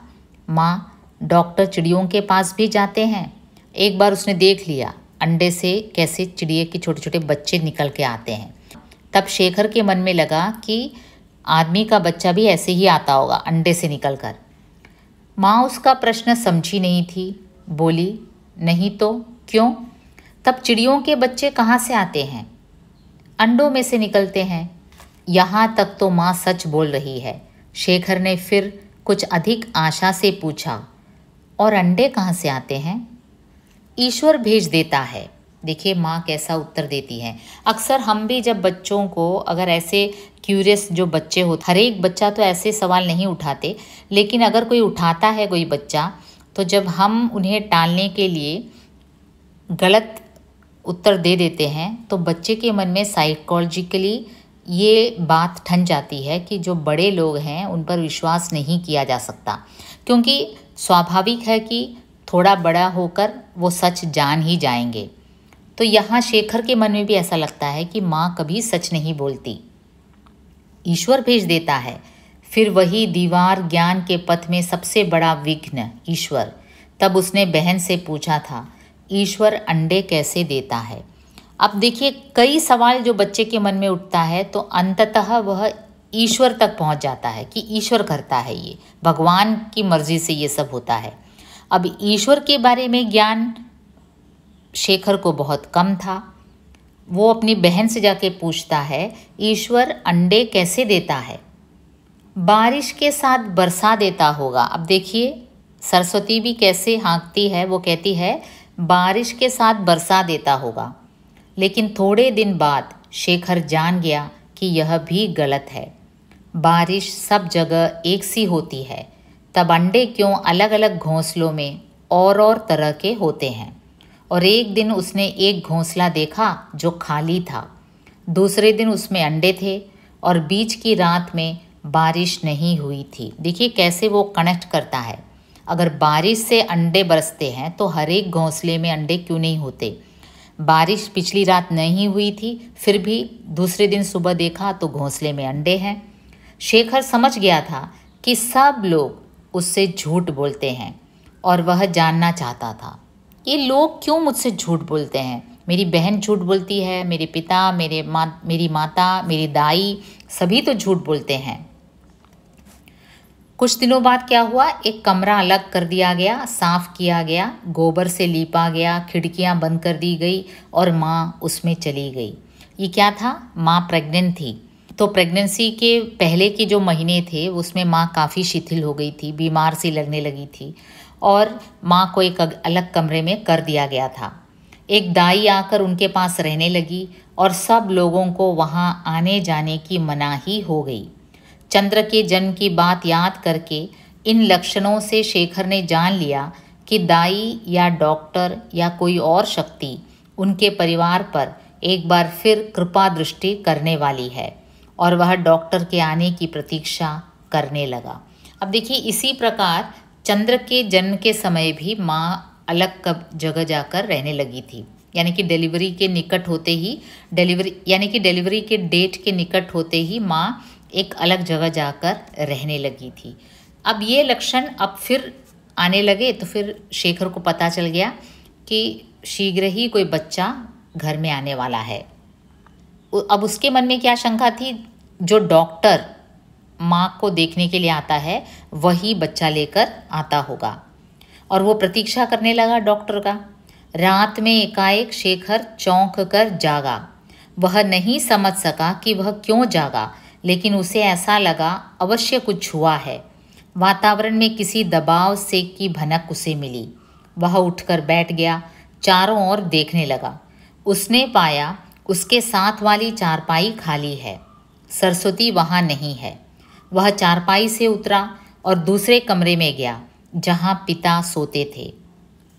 Speaker 1: माँ डॉक्टर चिड़ियों के पास भी जाते हैं? एक बार उसने देख लिया अंडे से कैसे चिड़िए के छोटे छोटे बच्चे निकल के आते हैं। तब शेखर के मन में लगा कि आदमी का बच्चा भी ऐसे ही आता होगा अंडे से निकल कर। माँ उसका प्रश्न समझी नहीं थी, बोली, नहीं तो क्यों? तब चिड़ियों के बच्चे कहाँ से आते हैं? अंडों में से निकलते हैं। यहाँ तक तो माँ सच बोल रही है। शेखर ने फिर कुछ अधिक आशा से पूछा, और अंडे कहाँ से आते हैं? ईश्वर भेज देता है। देखिए माँ कैसा उत्तर देती है। अक्सर हम भी जब बच्चों को, अगर ऐसे क्यूरियस जो बच्चे होते, हर एक बच्चा तो ऐसे सवाल नहीं उठाते, लेकिन अगर कोई उठाता है कोई बच्चा, तो जब हम उन्हें टालने के लिए गलत उत्तर दे देते हैं तो बच्चे के मन में साइकोलॉजिकली ये बात ठन जाती है कि जो बड़े लोग हैं उन पर विश्वास नहीं किया जा सकता, क्योंकि स्वाभाविक है कि थोड़ा बड़ा होकर वो सच जान ही जाएंगे। तो यहाँ शेखर के मन में भी ऐसा लगता है कि माँ कभी सच नहीं बोलती, ईश्वर भेज देता है। फिर वही दीवार ज्ञान के पथ में सबसे बड़ा विघ्न ईश्वर। तब उसने बहन से पूछा था, ईश्वर अंडे कैसे देता है। अब देखिए कई सवाल जो बच्चे के मन में उठता है तो अंततः वह ईश्वर तक पहुंच जाता है कि ईश्वर करता है, ये भगवान की मर्जी से ये सब होता है। अब ईश्वर के बारे में ज्ञान शेखर को बहुत कम था। वो अपनी बहन से जाके पूछता है, ईश्वर अंडे कैसे देता है। बारिश के साथ बरसा देता होगा। अब देखिए सरस्वती भी कैसे हाँकती है, वो कहती है बारिश के साथ बरसा देता होगा। लेकिन थोड़े दिन बाद शेखर जान गया कि यह भी गलत है। बारिश सब जगह एक सी होती है, तब अंडे क्यों अलग अलग घोंसलों में और तरह के होते हैं। और एक दिन उसने एक घोंसला देखा जो खाली था, दूसरे दिन उसमें अंडे थे और बीच की रात में बारिश नहीं हुई थी। देखिए कैसे वो कनेक्ट करता है। अगर बारिश से अंडे बरसते हैं तो हर एक घोंसले में अंडे क्यों नहीं होते। बारिश पिछली रात नहीं हुई थी, फिर भी दूसरे दिन सुबह देखा तो घोंसले में अंडे हैं। शेखर समझ गया था कि सब लोग उससे झूठ बोलते हैं और वह जानना चाहता था, ये लोग क्यों मुझसे झूठ बोलते हैं। मेरी बहन झूठ बोलती है, मेरे पिता, मेरी माता, मेरी दाई, सभी तो झूठ बोलते हैं। कुछ दिनों बाद क्या हुआ, एक कमरा अलग कर दिया गया, साफ किया गया, गोबर से लीपा गया, खिड़कियां बंद कर दी गई और माँ उसमें चली गई। ये क्या था, माँ प्रेग्नेंट थी। तो प्रेगनेंसी के पहले के जो महीने थे उसमें माँ काफ़ी शिथिल हो गई थी, बीमार सी लगने लगी थी और माँ को एक अलग कमरे में कर दिया गया था। एक दाई आकर उनके पास रहने लगी और सब लोगों को वहाँ आने जाने की मनाही हो गई। चंद्र के जन्म की बात याद करके इन लक्षणों से शेखर ने जान लिया कि दाई या डॉक्टर या कोई और शक्ति उनके परिवार पर एक बार फिर कृपा दृष्टि करने वाली है और वह डॉक्टर के आने की प्रतीक्षा करने लगा। अब देखिए इसी प्रकार चंद्र के जन्म के समय भी माँ अलग जगह जाकर रहने लगी थी, यानी कि डिलीवरी के निकट होते ही डिलीवरी के डेट के निकट होते ही माँ एक अलग जगह जाकर रहने लगी थी। अब ये लक्षण अब फिर आने लगे तो फिर शेखर को पता चल गया कि शीघ्र ही कोई बच्चा घर में आने वाला है। अब उसके मन में क्या शंका थी, जो डॉक्टर माँ को देखने के लिए आता है वही बच्चा लेकर आता होगा। और वो प्रतीक्षा करने लगा डॉक्टर का। रात में एकाएक शेखर चौंक कर जागा। वह नहीं समझ सका कि वह क्यों जागा, लेकिन उसे ऐसा लगा अवश्य कुछ हुआ है। वातावरण में किसी दबाव से की भनक उसे मिली। वह उठकर बैठ गया, चारों ओर देखने लगा। उसने पाया उसके साथ वाली चारपाई खाली है, सरस्वती वहाँ नहीं है। वह चारपाई से उतरा और दूसरे कमरे में गया जहाँ पिता सोते थे।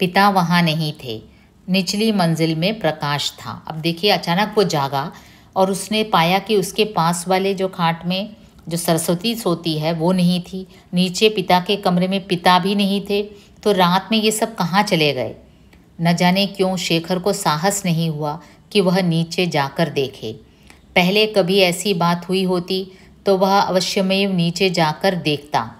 Speaker 1: पिता वहाँ नहीं थे। निचली मंजिल में प्रकाश था। अब देखिए अचानक वो जागा और उसने पाया कि उसके पास वाले जो खाट में जो सरस्वती सोती है वो नहीं थी, नीचे पिता के कमरे में पिता भी नहीं थे। तो रात में ये सब कहाँ चले गए। न जाने क्यों शेखर को साहस नहीं हुआ कि वह नीचे जाकर देखे। पहले कभी ऐसी बात हुई होती तो वह अवश्यमेव नीचे जाकर देखता,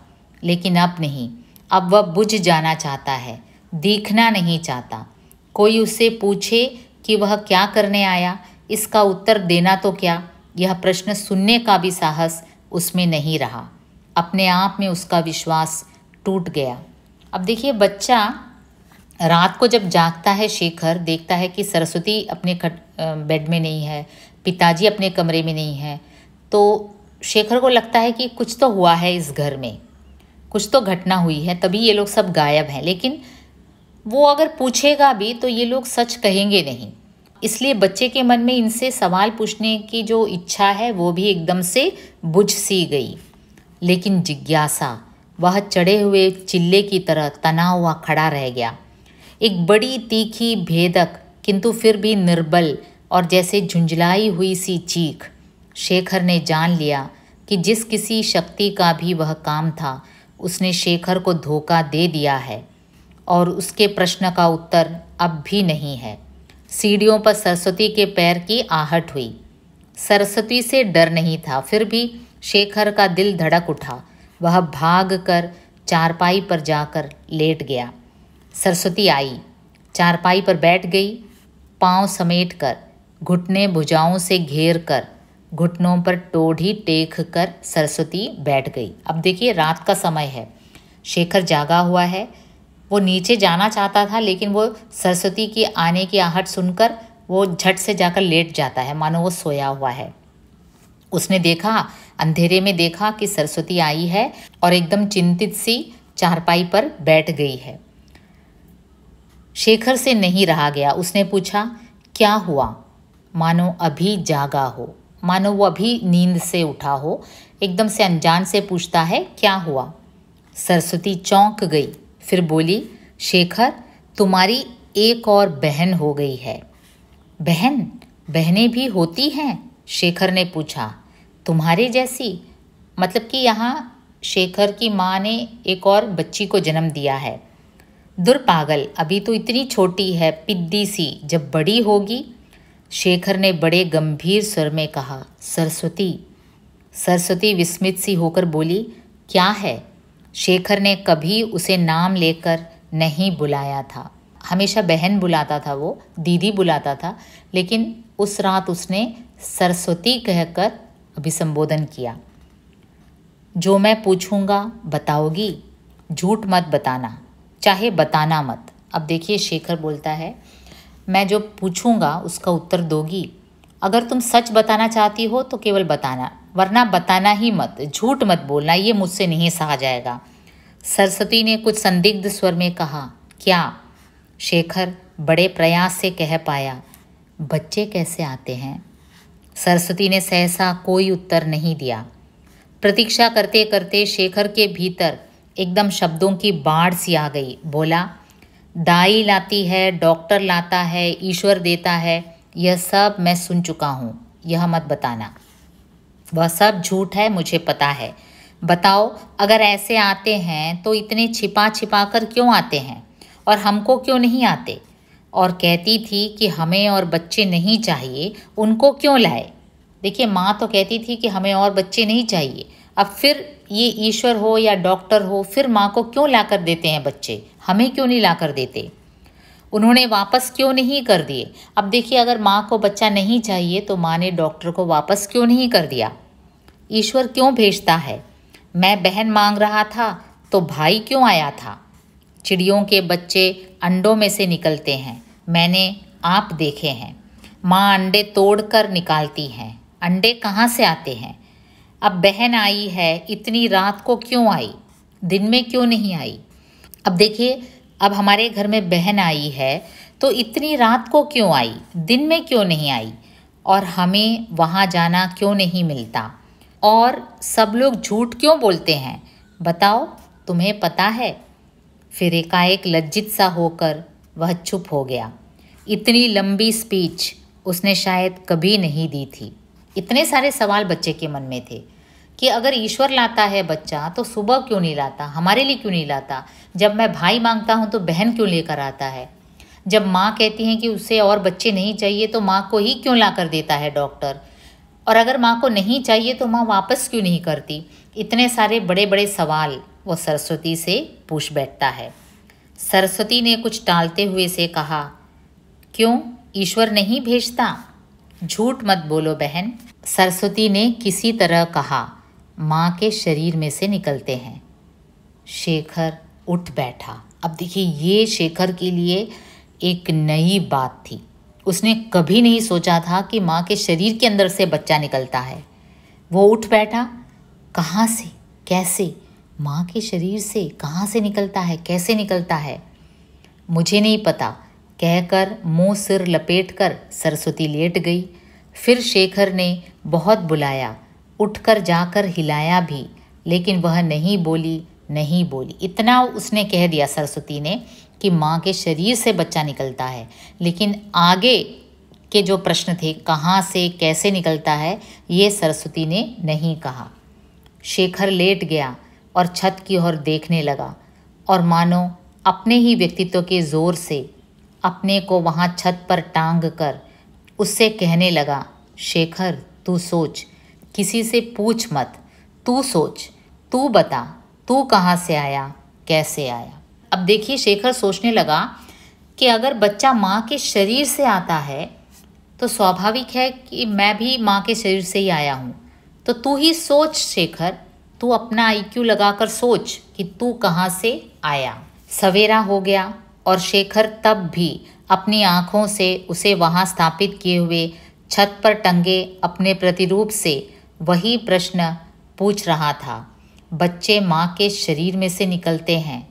Speaker 1: लेकिन अब नहीं। अब वह बुझ जाना चाहता है, दिखना नहीं चाहता। कोई उससे पूछे कि वह क्या करने आया, इसका उत्तर देना तो क्या, यह प्रश्न सुनने का भी साहस उसमें नहीं रहा। अपने आप में उसका विश्वास टूट गया। अब देखिए बच्चा रात को जब जागता है, शेखर देखता है कि सरस्वती अपने बेड में नहीं है, पिताजी अपने कमरे में नहीं है। तो शेखर को लगता है कि कुछ तो हुआ है इस घर में, कुछ तो घटना हुई है, तभी ये लोग सब गायब हैं। लेकिन वो अगर पूछेगा भी तो ये लोग सच कहेंगे नहीं। इसलिए बच्चे के मन में इनसे सवाल पूछने की जो इच्छा है वो भी एकदम से बुझ सी गई। लेकिन जिज्ञासा, वह चढ़े हुए चिल्ले की तरह तना हुआ खड़ा रह गया। एक बड़ी तीखी, भेदक किंतु फिर भी निर्बल और जैसे झुंझलाई हुई सी चीख। शेखर ने जान लिया कि जिस किसी शक्ति का भी वह काम था, उसने शेखर को धोखा दे दिया है और उसके प्रश्न का उत्तर अब भी नहीं है। सीढ़ियों पर सरस्वती के पैर की आहट हुई। सरस्वती से डर नहीं था, फिर भी शेखर का दिल धड़क उठा। वह भाग कर चारपाई पर जाकर लेट गया। सरस्वती आई, चारपाई पर बैठ गई, पांव समेट कर, घुटने भुजाओं से घेर कर, घुटनों पर टोढ़ी टेक कर सरस्वती बैठ गई। अब देखिए रात का समय है, शेखर जागा हुआ है। वो नीचे जाना चाहता था, लेकिन वो सरस्वती की आने की आहट सुनकर वो झट से जाकर लेट जाता है, मानो वो सोया हुआ है। उसने देखा, अंधेरे में देखा कि सरस्वती आई है और एकदम चिंतित सी चारपाई पर बैठ गई है। शेखर से नहीं रहा गया, उसने पूछा, क्या हुआ? मानो अभी जागा हो, मानो वो अभी नींद से उठा हो, एकदम से अनजान से पूछता है, क्या हुआ? सरस्वती चौंक गई, फिर बोली, शेखर, तुम्हारी एक और बहन हो गई है। बहन? बहनें भी होती हैं? शेखर ने पूछा। तुम्हारे जैसी? मतलब कि यहाँ शेखर की माँ ने एक और बच्ची को जन्म दिया है। दुर्पागल, अभी तो इतनी छोटी है, पिद्दी सी, जब बड़ी होगी। शेखर ने बड़े गंभीर स्वर में कहा, सरस्वती। सरस्वती विस्मित सी होकर बोली, क्या है? शेखर ने कभी उसे नाम लेकर नहीं बुलाया था, हमेशा बहन बुलाता था, वो दीदी बुलाता था, लेकिन उस रात उसने सरस्वती कहकर अभिसंबोधन किया। जो मैं पूछूंगा बताओगी? झूठ मत बताना, चाहे बताना मत। अब देखिए शेखर बोलता है, मैं जो पूछूंगा उसका उत्तर दोगी। अगर तुम सच बताना चाहती हो तो केवल बताना, वरना बताना ही मत, झूठ मत बोलना, ये मुझसे नहीं सहा जाएगा। सरस्वती ने कुछ संदिग्ध स्वर में कहा, क्या? शेखर बड़े प्रयास से कह पाया, बच्चे कैसे आते हैं? सरस्वती ने सहसा कोई उत्तर नहीं दिया। प्रतीक्षा करते करते शेखर के भीतर एकदम शब्दों की बाढ़ सी आ गई। बोला, दाई लाती है, डॉक्टर लाता है, ईश्वर देता है, यह सब मैं सुन चुका हूँ, यह मत बताना। वह सब झूठ है, मुझे पता है। बताओ, अगर ऐसे आते हैं तो इतने छिपा छिपा कर क्यों आते हैं, और हमको क्यों नहीं आते? और कहती थी कि हमें और बच्चे नहीं चाहिए, उनको क्यों लाए? देखिए, माँ तो कहती थी कि हमें और बच्चे नहीं चाहिए, अब फिर ये ईश्वर हो या डॉक्टर हो, फिर माँ को क्यों ला कर देते हैं बच्चे, हमें क्यों नहीं ला कर देते? उन्होंने वापस क्यों नहीं कर दिए? अब देखिए, अगर माँ को बच्चा नहीं चाहिए तो माँ ने डॉक्टर को वापस क्यों नहीं कर दिया? ईश्वर क्यों भेजता है? मैं बहन मांग रहा था तो भाई क्यों आया था? चिड़ियों के बच्चे अंडों में से निकलते हैं, मैंने आप देखे हैं। माँ अंडे तोड़कर निकालती हैं, अंडे कहाँ से आते हैं? अब बहन आई है, इतनी रात को क्यों आई, दिन में क्यों नहीं आई? अब देखिए, अब हमारे घर में बहन आई है तो इतनी रात को क्यों आई, दिन में क्यों नहीं आई? और हमें वहाँ जाना क्यों नहीं मिलता? और सब लोग झूठ क्यों बोलते हैं? बताओ, तुम्हें पता है? फिर एकाएक लज्जित सा होकर वह चुप हो गया। इतनी लंबी स्पीच उसने शायद कभी नहीं दी थी। इतने सारे सवाल बच्चे के मन में थे कि अगर ईश्वर लाता है बच्चा तो सुबह क्यों नहीं लाता, हमारे लिए क्यों नहीं लाता? जब मैं भाई मांगता हूँ तो बहन क्यों लेकर आता है? जब माँ कहती हैं कि उसे और बच्चे नहीं चाहिए तो माँ को ही क्यों ला कर देता है डॉक्टर? और अगर माँ को नहीं चाहिए तो माँ वापस क्यों नहीं करती? इतने सारे बड़े बड़े सवाल वो सरस्वती से पूछ बैठता है। सरस्वती ने कुछ टालते हुए से कहा, क्यों, ईश्वर नहीं भेजता? झूठ मत बोलो बहन। सरस्वती ने किसी तरह कहा, माँ के शरीर में से निकलते हैं। शेखर उठ बैठा। अब देखिए, ये शेखर के लिए एक नई बात थी। उसने कभी नहीं सोचा था कि माँ के शरीर के अंदर से बच्चा निकलता है। वो उठ बैठा, कहाँ से, कैसे? माँ के शरीर से कहाँ से निकलता है, कैसे निकलता है? मुझे नहीं पता, कहकर मुंह सिर लपेटकर सरस्वती लेट गई। फिर शेखर ने बहुत बुलाया, उठकर जाकर हिलाया भी, लेकिन वह नहीं बोली, नहीं बोली। इतना उसने कह दिया सरस्वती ने कि माँ के शरीर से बच्चा निकलता है, लेकिन आगे के जो प्रश्न थे, कहाँ से कैसे निकलता है, ये सरस्वती ने नहीं कहा। शेखर लेट गया और छत की ओर देखने लगा, और मानो अपने ही व्यक्तित्व के जोर से अपने को वहाँ छत पर टांग कर उससे कहने लगा, शेखर तू सोच, किसी से पूछ मत, तू सोच, तू बता, तू कहाँ से आया, कैसे आया? अब देखिए, शेखर सोचने लगा कि अगर बच्चा माँ के शरीर से आता है तो स्वाभाविक है कि मैं भी माँ के शरीर से ही आया हूँ। तो तू ही सोच शेखर, तू अपना IQ लगाकर सोच कि तू कहाँ से आया। सवेरा हो गया और शेखर तब भी अपनी आँखों से उसे वहाँ स्थापित किए हुए छत पर टंगे अपने प्रतिरूप से वही प्रश्न पूछ रहा था। बच्चे माँ के शरीर में से निकलते हैं।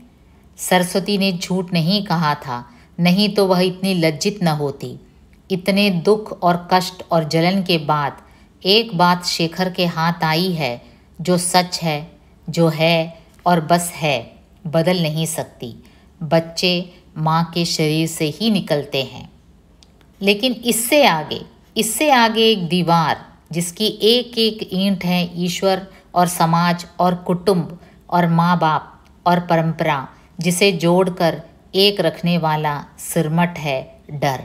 Speaker 1: सरस्वती ने झूठ नहीं कहा था, नहीं तो वह इतनी लज्जित न होती। इतने दुख और कष्ट और जलन के बाद एक बात शेखर के हाथ आई है, जो सच है, जो है और बस है, बदल नहीं सकती। बच्चे माँ के शरीर से ही निकलते हैं। लेकिन इससे आगे एक दीवार, जिसकी एक एक ईंट है ईश्वर और समाज और कुटुंब और माँ बाप और परंपरा, जिसे जोड़कर एक रखने वाला सिरमट है डर।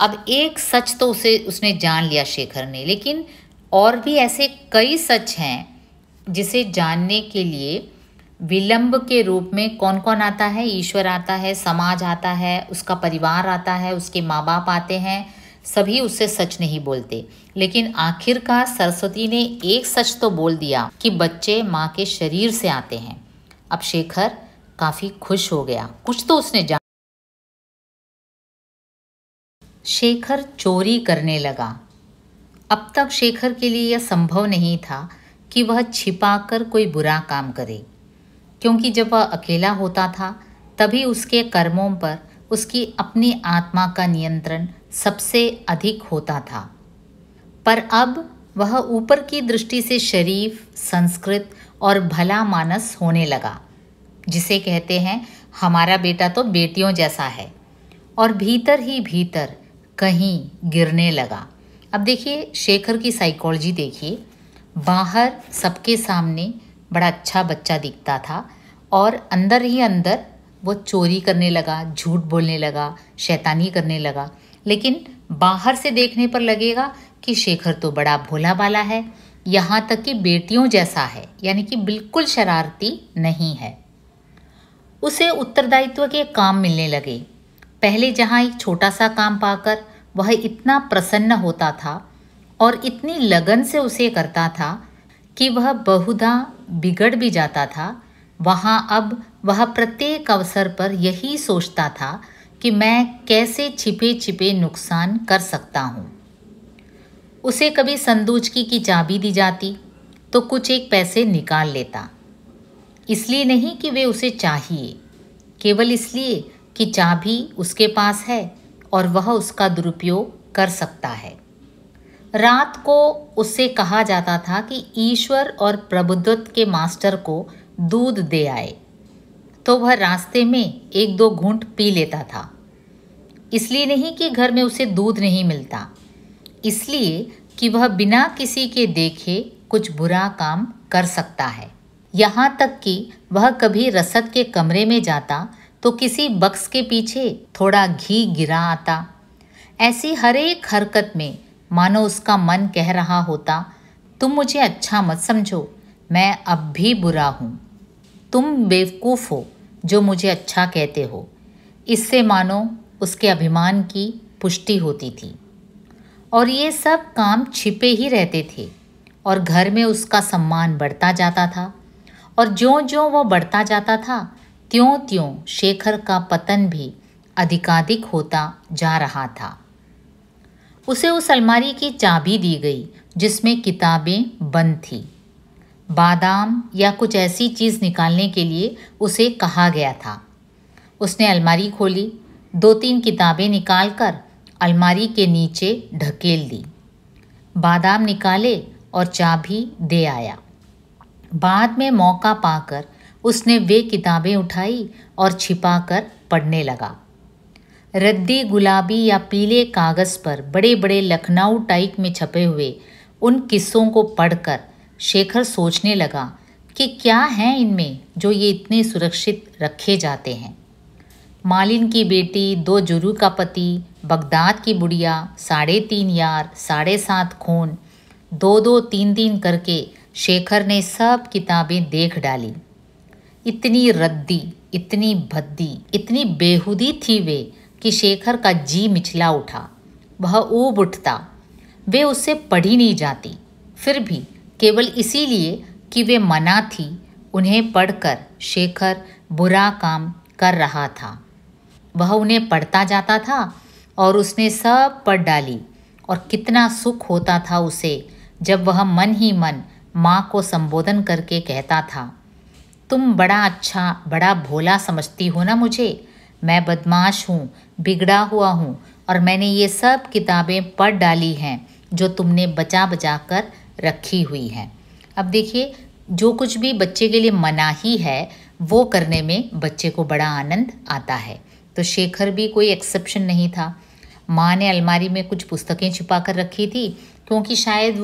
Speaker 1: अब एक सच तो उसने जान लिया शेखर ने, लेकिन और भी ऐसे कई सच हैं जिसे जानने के लिए विलंब के रूप में कौन कौन आता है। ईश्वर आता है, समाज आता है, उसका परिवार आता है, उसके माँ बाप आते हैं। सभी उससे सच नहीं बोलते, लेकिन आखिरकार सरस्वती ने एक सच तो बोल दिया कि बच्चे माँ के शरीर से आते हैं। अब शेखर काफी खुश हो गया, कुछ तो उसने जान। शेखर चोरी करने लगा। अब तक शेखर के लिए यह संभव नहीं था कि वह छिपाकर कोई बुरा काम करे, क्योंकि जब वह अकेला होता था तभी उसके कर्मों पर उसकी अपनी आत्मा का नियंत्रण सबसे अधिक होता था। पर अब वह ऊपर की दृष्टि से शरीफ, संस्कृत और भला मानस होने लगा, जिसे कहते हैं हमारा बेटा तो बेटियों जैसा है, और भीतर ही भीतर कहीं गिरने लगा। अब देखिए शेखर की साइकोलॉजी देखिए। बाहर सबके सामने बड़ा अच्छा बच्चा दिखता था और अंदर ही अंदर वो चोरी करने लगा, झूठ बोलने लगा, शैतानी करने लगा। लेकिन बाहर से देखने पर लगेगा कि शेखर तो बड़ा भोला भाला है, यहाँ तक कि बेटियों जैसा है, यानी कि बिल्कुल शरारती नहीं है। उसे उत्तरदायित्व के काम मिलने लगे। पहले जहाँ एक छोटा सा काम पाकर वह इतना प्रसन्न होता था और इतनी लगन से उसे करता था कि वह बहुधा बिगड़ भी जाता था, वहाँ अब वह प्रत्येक अवसर पर यही सोचता था कि मैं कैसे छिपे छिपे नुकसान कर सकता हूँ। उसे कभी संदूचकी की चाबी दी जाती तो कुछ एक पैसे निकाल लेता, इसलिए नहीं कि वे उसे चाहिए, केवल इसलिए कि चाबी उसके पास है और वह उसका दुरुपयोग कर सकता है। रात को उससे कहा जाता था कि ईश्वर और प्रभुत्व के मास्टर को दूध दे आए, तो वह रास्ते में एक दो घूंट पी लेता था। इसलिए नहीं कि घर में उसे दूध नहीं मिलता, इसलिए कि वह बिना किसी के देखे कुछ बुरा काम कर सकता है। यहाँ तक कि वह कभी रसद के कमरे में जाता तो किसी बक्स के पीछे थोड़ा घी गिरा आता। ऐसी हर एक हरकत में मानो उसका मन कह रहा होता, तुम मुझे अच्छा मत समझो, मैं अब भी बुरा हूँ। तुम बेवकूफ़ हो जो मुझे अच्छा कहते हो। इससे मानो उसके अभिमान की पुष्टि होती थी। और ये सब काम छिपे ही रहते थे और घर में उसका सम्मान बढ़ता जाता था। और ज्यों ज्यों वह बढ़ता जाता था त्यों त्यों शेखर का पतन भी अधिकाधिक होता जा रहा था। उसे उस अलमारी की चाबी दी गई जिसमें किताबें बंद थी। बादाम या कुछ ऐसी चीज़ निकालने के लिए उसे कहा गया था। उसने अलमारी खोली, 2-3 किताबें निकालकर अलमारी के नीचे ढकेल दी, बादाम निकाले और चाबी दे आया। बाद में मौका पाकर उसने वे किताबें उठाई और छिपाकर पढ़ने लगा। रद्दी गुलाबी या पीले कागज़ पर बड़े बड़े लखनऊ टाइप में छपे हुए उन किस्सों को पढ़कर शेखर सोचने लगा कि क्या है इनमें जो ये इतने सुरक्षित रखे जाते हैं। मालिन की बेटी, 2 जुरू का पति, बगदाद की बुढ़िया, 3.5 यार, 7.5 खून, 2-2, 3-3 करके शेखर ने सब किताबें देख डाली। इतनी रद्दी, इतनी भद्दी, इतनी बेहुदी थी वे कि शेखर का जी मिचला उठा। वह ऊब उठता। वे उससे पढ़ी नहीं जाती। फिर भी केवल इसीलिए कि वे मना थी, उन्हें पढ़कर शेखर बुरा काम कर रहा था। वह उन्हें पढ़ता जाता था और उसने सब पढ़ डाली। और कितना सुख होता था उसे जब वह मन ही मन माँ को संबोधन करके कहता था, तुम बड़ा अच्छा, बड़ा भोला समझती हो ना मुझे। मैं बदमाश हूँ, बिगड़ा हुआ हूँ और मैंने ये सब किताबें पढ़ डाली हैं जो तुमने बचा बचा कर रखी हुई हैं। अब देखिए, जो कुछ भी बच्चे के लिए मनाही है वो करने में बच्चे को बड़ा आनंद आता है। तो शेखर भी कोई एक्सेप्शन नहीं था। माँ ने अलमारी में कुछ पुस्तकें छिपा कर रखी थी क्योंकि शायद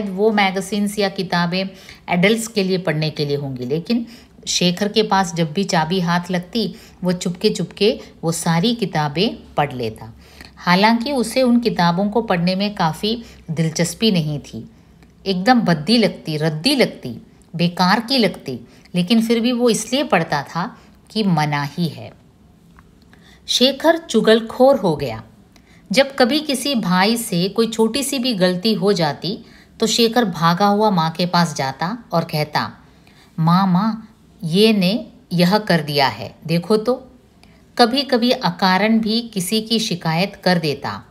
Speaker 1: वो मैगज़ीन्स या किताबें एडल्ट्स के लिए पढ़ने के लिए होंगी। लेकिन शेखर के पास जब भी चाबी हाथ लगती वो चुपके चुपके वो सारी किताबें पढ़ लेता। हालांकि उसे उन किताबों को पढ़ने में काफ़ी दिलचस्पी नहीं थी। एकदम भद्दी लगती, रद्दी लगती, बेकार की लगती, लेकिन फिर भी वो इसलिए पढ़ता था कि मनाही है। शेखर चुगलखोर हो गया। जब कभी किसी भाई से कोई छोटी सी भी गलती हो जाती तो शेखर भागा हुआ माँ के पास जाता और कहता, माँ, ये ने यह कर दिया है, देखो तो। कभी कभी अकारण भी किसी की शिकायत कर देता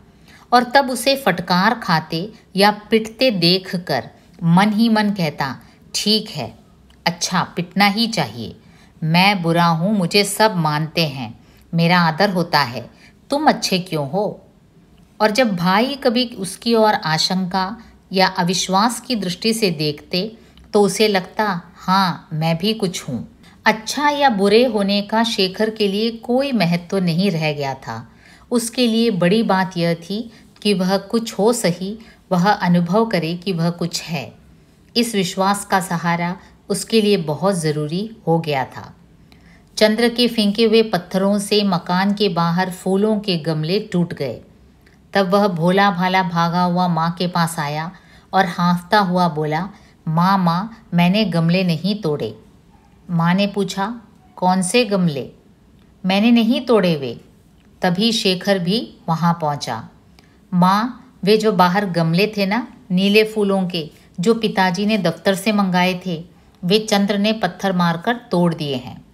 Speaker 1: और तब उसे फटकार खाते या पिटते देखकर मन ही मन कहता, ठीक है, अच्छा पिटना ही चाहिए। मैं बुरा हूँ, मुझे सब मानते हैं, मेरा आदर होता है, तुम अच्छे क्यों हो। और जब भाई कभी उसकी ओर आशंका या अविश्वास की दृष्टि से देखते तो उसे लगता, हाँ मैं भी कुछ हूँ। अच्छा या बुरे होने का शेखर के लिए कोई महत्व नहीं रह गया था। उसके लिए बड़ी बात यह थी कि वह कुछ हो सही, वह अनुभव करे कि वह कुछ है। इस विश्वास का सहारा उसके लिए बहुत ज़रूरी हो गया था। चंद्र के फेंके हुए पत्थरों से मकान के बाहर फूलों के गमले टूट गए। तब वह भोला भाला भागा हुआ माँ के पास आया और हाँफता हुआ बोला, माँ, मैंने गमले नहीं तोड़े। माँ ने पूछा, कौन से गमले? मैंने नहीं तोड़े वे। तभी शेखर भी वहाँ पहुँचा। माँ, वे जो बाहर गमले थे ना, नीले फूलों के, जो पिताजी ने दफ्तर से मंगाए थे, वे चंद्र ने पत्थर मारकर तोड़ दिए हैं।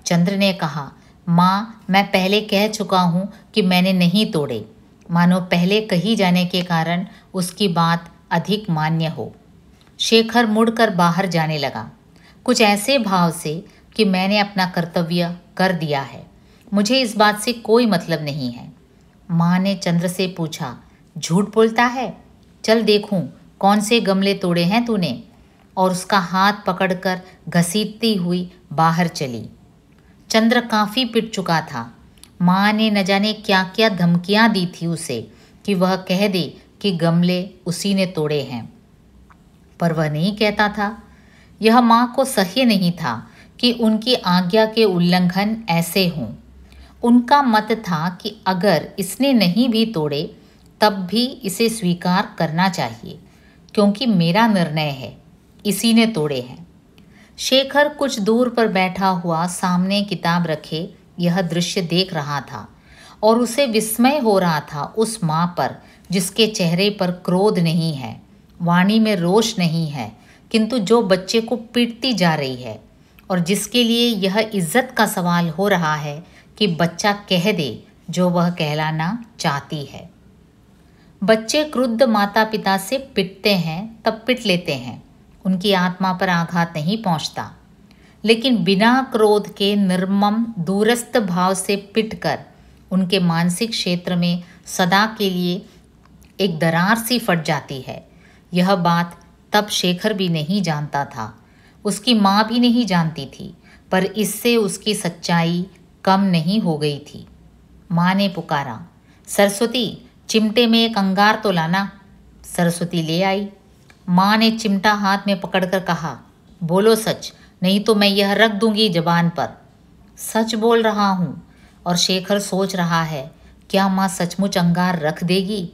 Speaker 1: चंद्र ने कहा, माँ, मैं पहले कह चुका हूँ कि मैंने नहीं तोड़े, मानो पहले कही जाने के कारण उसकी बात अधिक मान्य हो। शेखर मुड़कर बाहर जाने लगा, कुछ ऐसे भाव से कि मैंने अपना कर्तव्य कर दिया है, मुझे इस बात से कोई मतलब नहीं है। माँ ने चंद्र से पूछा, झूठ बोलता है? चल देखूं कौन से गमले तोड़े हैं तूने। और उसका हाथ पकड़कर घसीटती हुई बाहर चली। चंद्र काफ़ी पिट चुका था। माँ ने न जाने क्या क्या धमकियाँ दी थी उसे कि वह कह दे कि गमले उसी ने तोड़े हैं, पर वह नहीं कहता था। यह माँ को सह्य नहीं था कि उनकी आज्ञा के उल्लंघन ऐसे हों। उनका मत था कि अगर इसने नहीं भी तोड़े तब भी इसे स्वीकार करना चाहिए, क्योंकि मेरा निर्णय है, इसी ने तोड़े हैं। शेखर कुछ दूर पर बैठा हुआ सामने किताब रखे यह दृश्य देख रहा था और उसे विस्मय हो रहा था उस माँ पर जिसके चेहरे पर क्रोध नहीं है, वाणी में रोष नहीं है, किंतु जो बच्चे को पीटती जा रही है और जिसके लिए यह इज्जत का सवाल हो रहा है कि बच्चा कह दे जो वह कहलाना चाहती है। बच्चे क्रुद्ध माता पिता से पिटते हैं तब पिट लेते हैं, उनकी आत्मा पर आघात नहीं पहुंचता, लेकिन बिना क्रोध के निर्मम दूरस्थ भाव से पिटकर उनके मानसिक क्षेत्र में सदा के लिए एक दरार सी फट जाती है। यह बात तब शेखर भी नहीं जानता था, उसकी माँ भी नहीं जानती थी, पर इससे उसकी सच्चाई कम नहीं हो गई थी। माँ ने पुकारा, सरस्वती, चिमटे में एक अंगार तो लाना। सरस्वती ले आई। माँ ने चिमटा हाथ में पकड़कर कहा, बोलो सच, नहीं तो मैं यह रख दूंगी जबान पर। सच बोल रहा हूँ। और शेखर सोच रहा है, क्या माँ सचमुच अंगार रख देगी?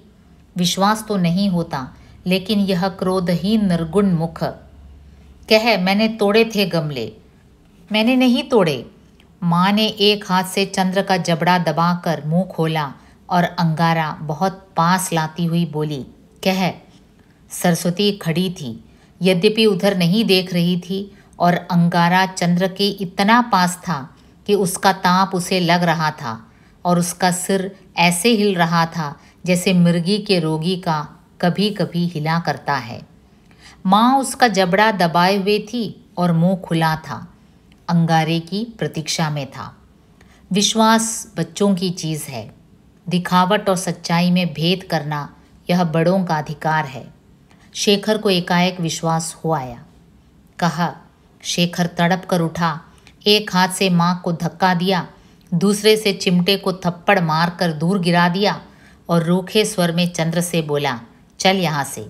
Speaker 1: विश्वास तो नहीं होता, लेकिन यह क्रोधहीन निर्गुण मुख, कह मैंने तोड़े थे गमले। मैंने नहीं तोड़े। माँ ने एक हाथ से चंद्र का जबड़ा दबाकर मुंह खोला और अंगारा बहुत पास लाती हुई बोली, कह। सरस्वती खड़ी थी, यद्यपि उधर नहीं देख रही थी, और अंगारा चंद्र के इतना पास था कि उसका ताप उसे लग रहा था और उसका सिर ऐसे हिल रहा था जैसे मिर्गी के रोगी का कभी कभी हिला करता है। माँ उसका जबड़ा दबाए हुए थी और मुंह खुला था, अंगारे की प्रतीक्षा में था। विश्वास बच्चों की चीज़ है। दिखावट और सच्चाई में भेद करना यह बड़ों का अधिकार है। शेखर को एकाएक विश्वास हो आया। कहा। शेखर तड़प कर उठा, एक हाथ से माँ को धक्का दिया, दूसरे से चिमटे को थप्पड़ मारकर दूर गिरा दिया और रूखे स्वर में चंद्र से बोला, चल यहाँ से।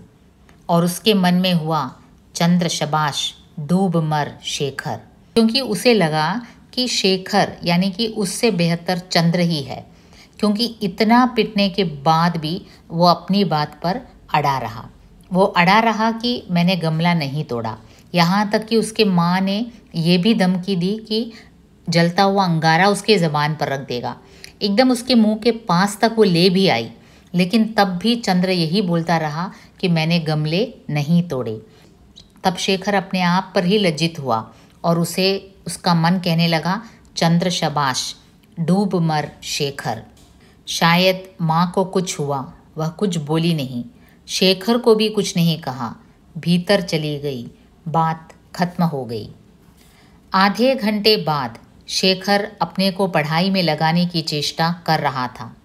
Speaker 1: और उसके मन में हुआ, चंद्र शबाश, डूब मर शेखर, क्योंकि उसे लगा कि शेखर यानी कि उससे बेहतर चंद्र ही है, क्योंकि इतना पिटने के बाद भी वो अपनी बात पर अड़ा रहा। वो अड़ा रहा कि मैंने गमला नहीं तोड़ा। यहाँ तक कि उसके माँ ने ये भी धमकी दी कि जलता हुआ अंगारा उसके ज़बान पर रख देगा। एकदम उसके मुंह के पास तक वो ले भी आई, लेकिन तब भी चंद्र यही बोलता रहा कि मैंने गमले नहीं तोड़े। तब शेखर अपने आप पर ही लज्जित हुआ और उसका मन कहने लगा, चंद्र शबाश, डूब मर शेखर। शायद माँ को कुछ हुआ, वह कुछ बोली नहीं, शेखर को भी कुछ नहीं कहा, भीतर चली गई, बात खत्म हो गई। आधे घंटे बाद शेखर अपने को पढ़ाई में लगाने की चेष्टा कर रहा था।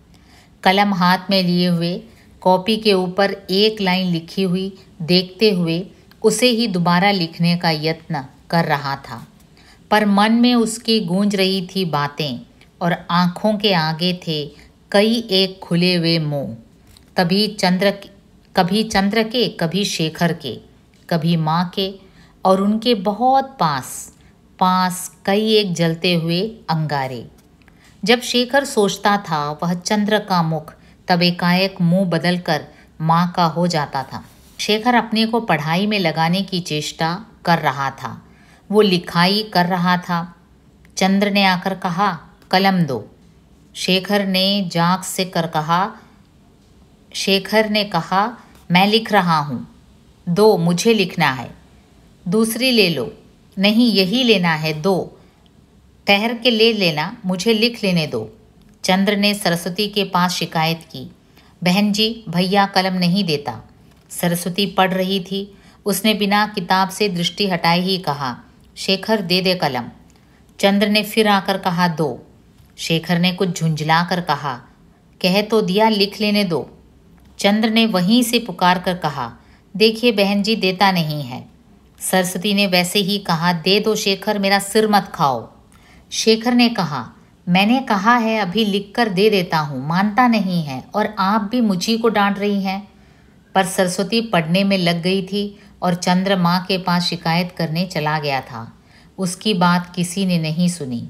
Speaker 1: कलम हाथ में लिए हुए, कॉपी के ऊपर एक लाइन लिखी हुई देखते हुए उसे ही दोबारा लिखने का यत्न कर रहा था, पर मन में उसकी गूंज रही थी बातें और आँखों के आगे थे कई एक खुले हुए मुंह। कभी चंद्र के, कभी शेखर के, कभी माँ के, और उनके बहुत पास कई एक जलते हुए अंगारे। जब शेखर सोचता था वह चंद्र का मुख तब एकाएक मुंह बदलकर माँ का हो जाता था। शेखर अपने को पढ़ाई में लगाने की चेष्टा कर रहा था, वो लिखाई कर रहा था। चंद्र ने आकर कहा, कलम दो। शेखर ने कहा, मैं लिख रहा हूँ। दो, मुझे लिखना है। दूसरी ले लो। नहीं, यही लेना है, दो। ठहर के ले लेना, मुझे लिख लेने दो। चंद्र ने सरस्वती के पास शिकायत की, बहन जी, भैया कलम नहीं देता। सरस्वती पढ़ रही थी, उसने बिना किताब से दृष्टि हटाए ही कहा, शेखर दे दे कलम। चंद्र ने फिर आकर कहा, दो। शेखर ने कुछ झुंझला कर कहा, कह तो दिया, लिख लेने दो। चंद्र ने वहीं से पुकार कर कहा, देखिए बहन जी, देता नहीं है। सरस्वती ने वैसे ही कहा, दे दो शेखर, मेरा सिर मत खाओ। शेखर ने कहा, मैंने कहा है अभी लिख कर दे देता हूँ, मानता नहीं है, और आप भी मुझी को डांट रही हैं। पर सरस्वती पढ़ने में लग गई थी और चंद्र माँ के पास शिकायत करने चला गया था। उसकी बात किसी ने नहीं सुनी।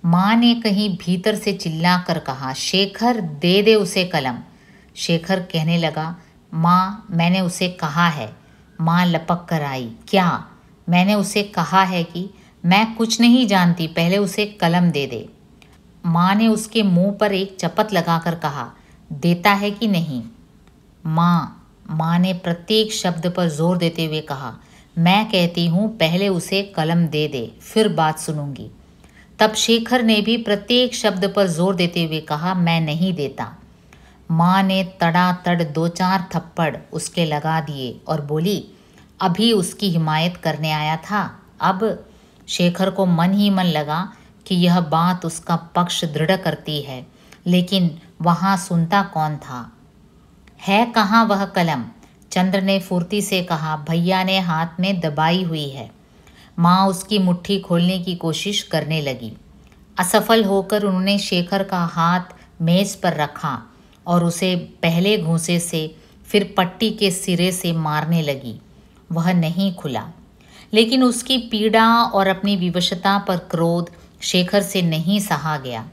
Speaker 1: माँ ने कहीं भीतर से चिल्ला कर कहा, शेखर दे दे उसे कलम। शेखर कहने लगा, माँ मैंने उसे कहा है। माँ लपक कर आई, क्या? मैंने उसे कहा है कि मैं कुछ नहीं जानती, पहले उसे कलम दे दे। माँ ने उसके मुंह पर एक चपत लगाकर कहा, देता है कि नहीं? माँ ने प्रत्येक शब्द पर जोर देते हुए कहा, मैं कहती हूँ पहले उसे कलम दे दे, फिर बात सुनूंगी। तब शेखर ने भी प्रत्येक शब्द पर जोर देते हुए कहा, मैं नहीं देता। माँ ने तड़ातड़ 2-4 थप्पड़ उसके लगा दिए और बोली, अभी उसकी हिमायत करने आया था। अब शेखर को मन ही मन लगा कि यह बात उसका पक्ष दृढ़ करती है, लेकिन वहाँ सुनता कौन था? है कहाँ वह कलम? चंद्र ने फुर्ती से कहा, भैया ने हाथ में दबाई हुई है। माँ उसकी मुट्ठी खोलने की कोशिश करने लगी। असफल होकर उन्होंने शेखर का हाथ मेज पर रखा और उसे पहले घूंसे से फिर पट्टी के सिरे से मारने लगी। वह नहीं खुला, लेकिन उसकी पीड़ा और अपनी विवशता पर क्रोध शेखर से नहीं सहा गया।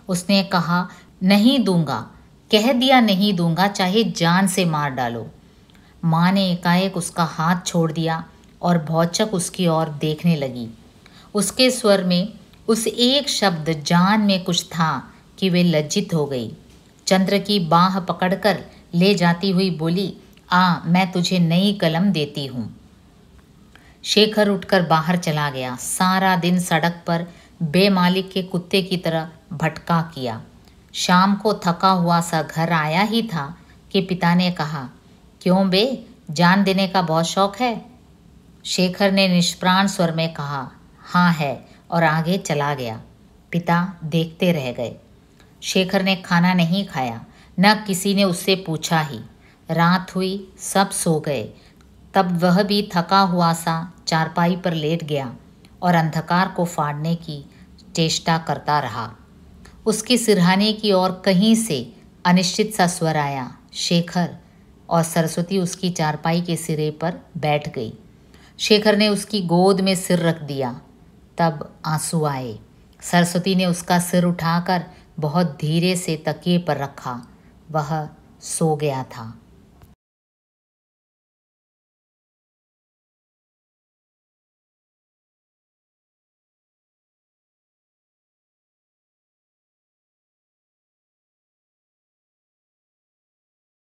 Speaker 1: उसने कहा, नहीं दूंगा, कह दिया नहीं दूंगा, चाहे जान से मार डालो। माँ ने एकाएक उसका हाथ छोड़ दिया और भौचक उसकी ओर देखने लगी। उसके स्वर में उस एक शब्द जान में कुछ था कि वे लज्जित हो गई। चंद्र की बाह पकड़कर ले जाती हुई बोली, मैं तुझे नई कलम देती हूँ। शेखर उठकर बाहर चला गया। सारा दिन सड़क पर बेमालिक के कुत्ते की तरह भटका किया। शाम को थका हुआ सा घर आया ही था कि पिता ने कहा, क्यों बे, जान देने का बहुत शौक है? शेखर ने निष्प्राण स्वर में कहा, हाँ है, और आगे चला गया। पिता देखते रह गए। शेखर ने खाना नहीं खाया, न किसी ने उससे पूछा ही। रात हुई, सब सो गए। तब वह भी थका हुआ सा चारपाई पर लेट गया और अंधकार को फाड़ने की चेष्टा करता रहा। उसके सिरहाने की ओर कहीं से अनिश्चित सा स्वर आया, शेखर, और सरस्वती उसकी चारपाई के सिरे पर बैठ गई। शेखर ने उसकी गोद में सिर रख दिया। तब आंसू आए। सरस्वती ने उसका सिर उठाकर बहुत धीरे से तकिए पर रखा। वह सो गया था।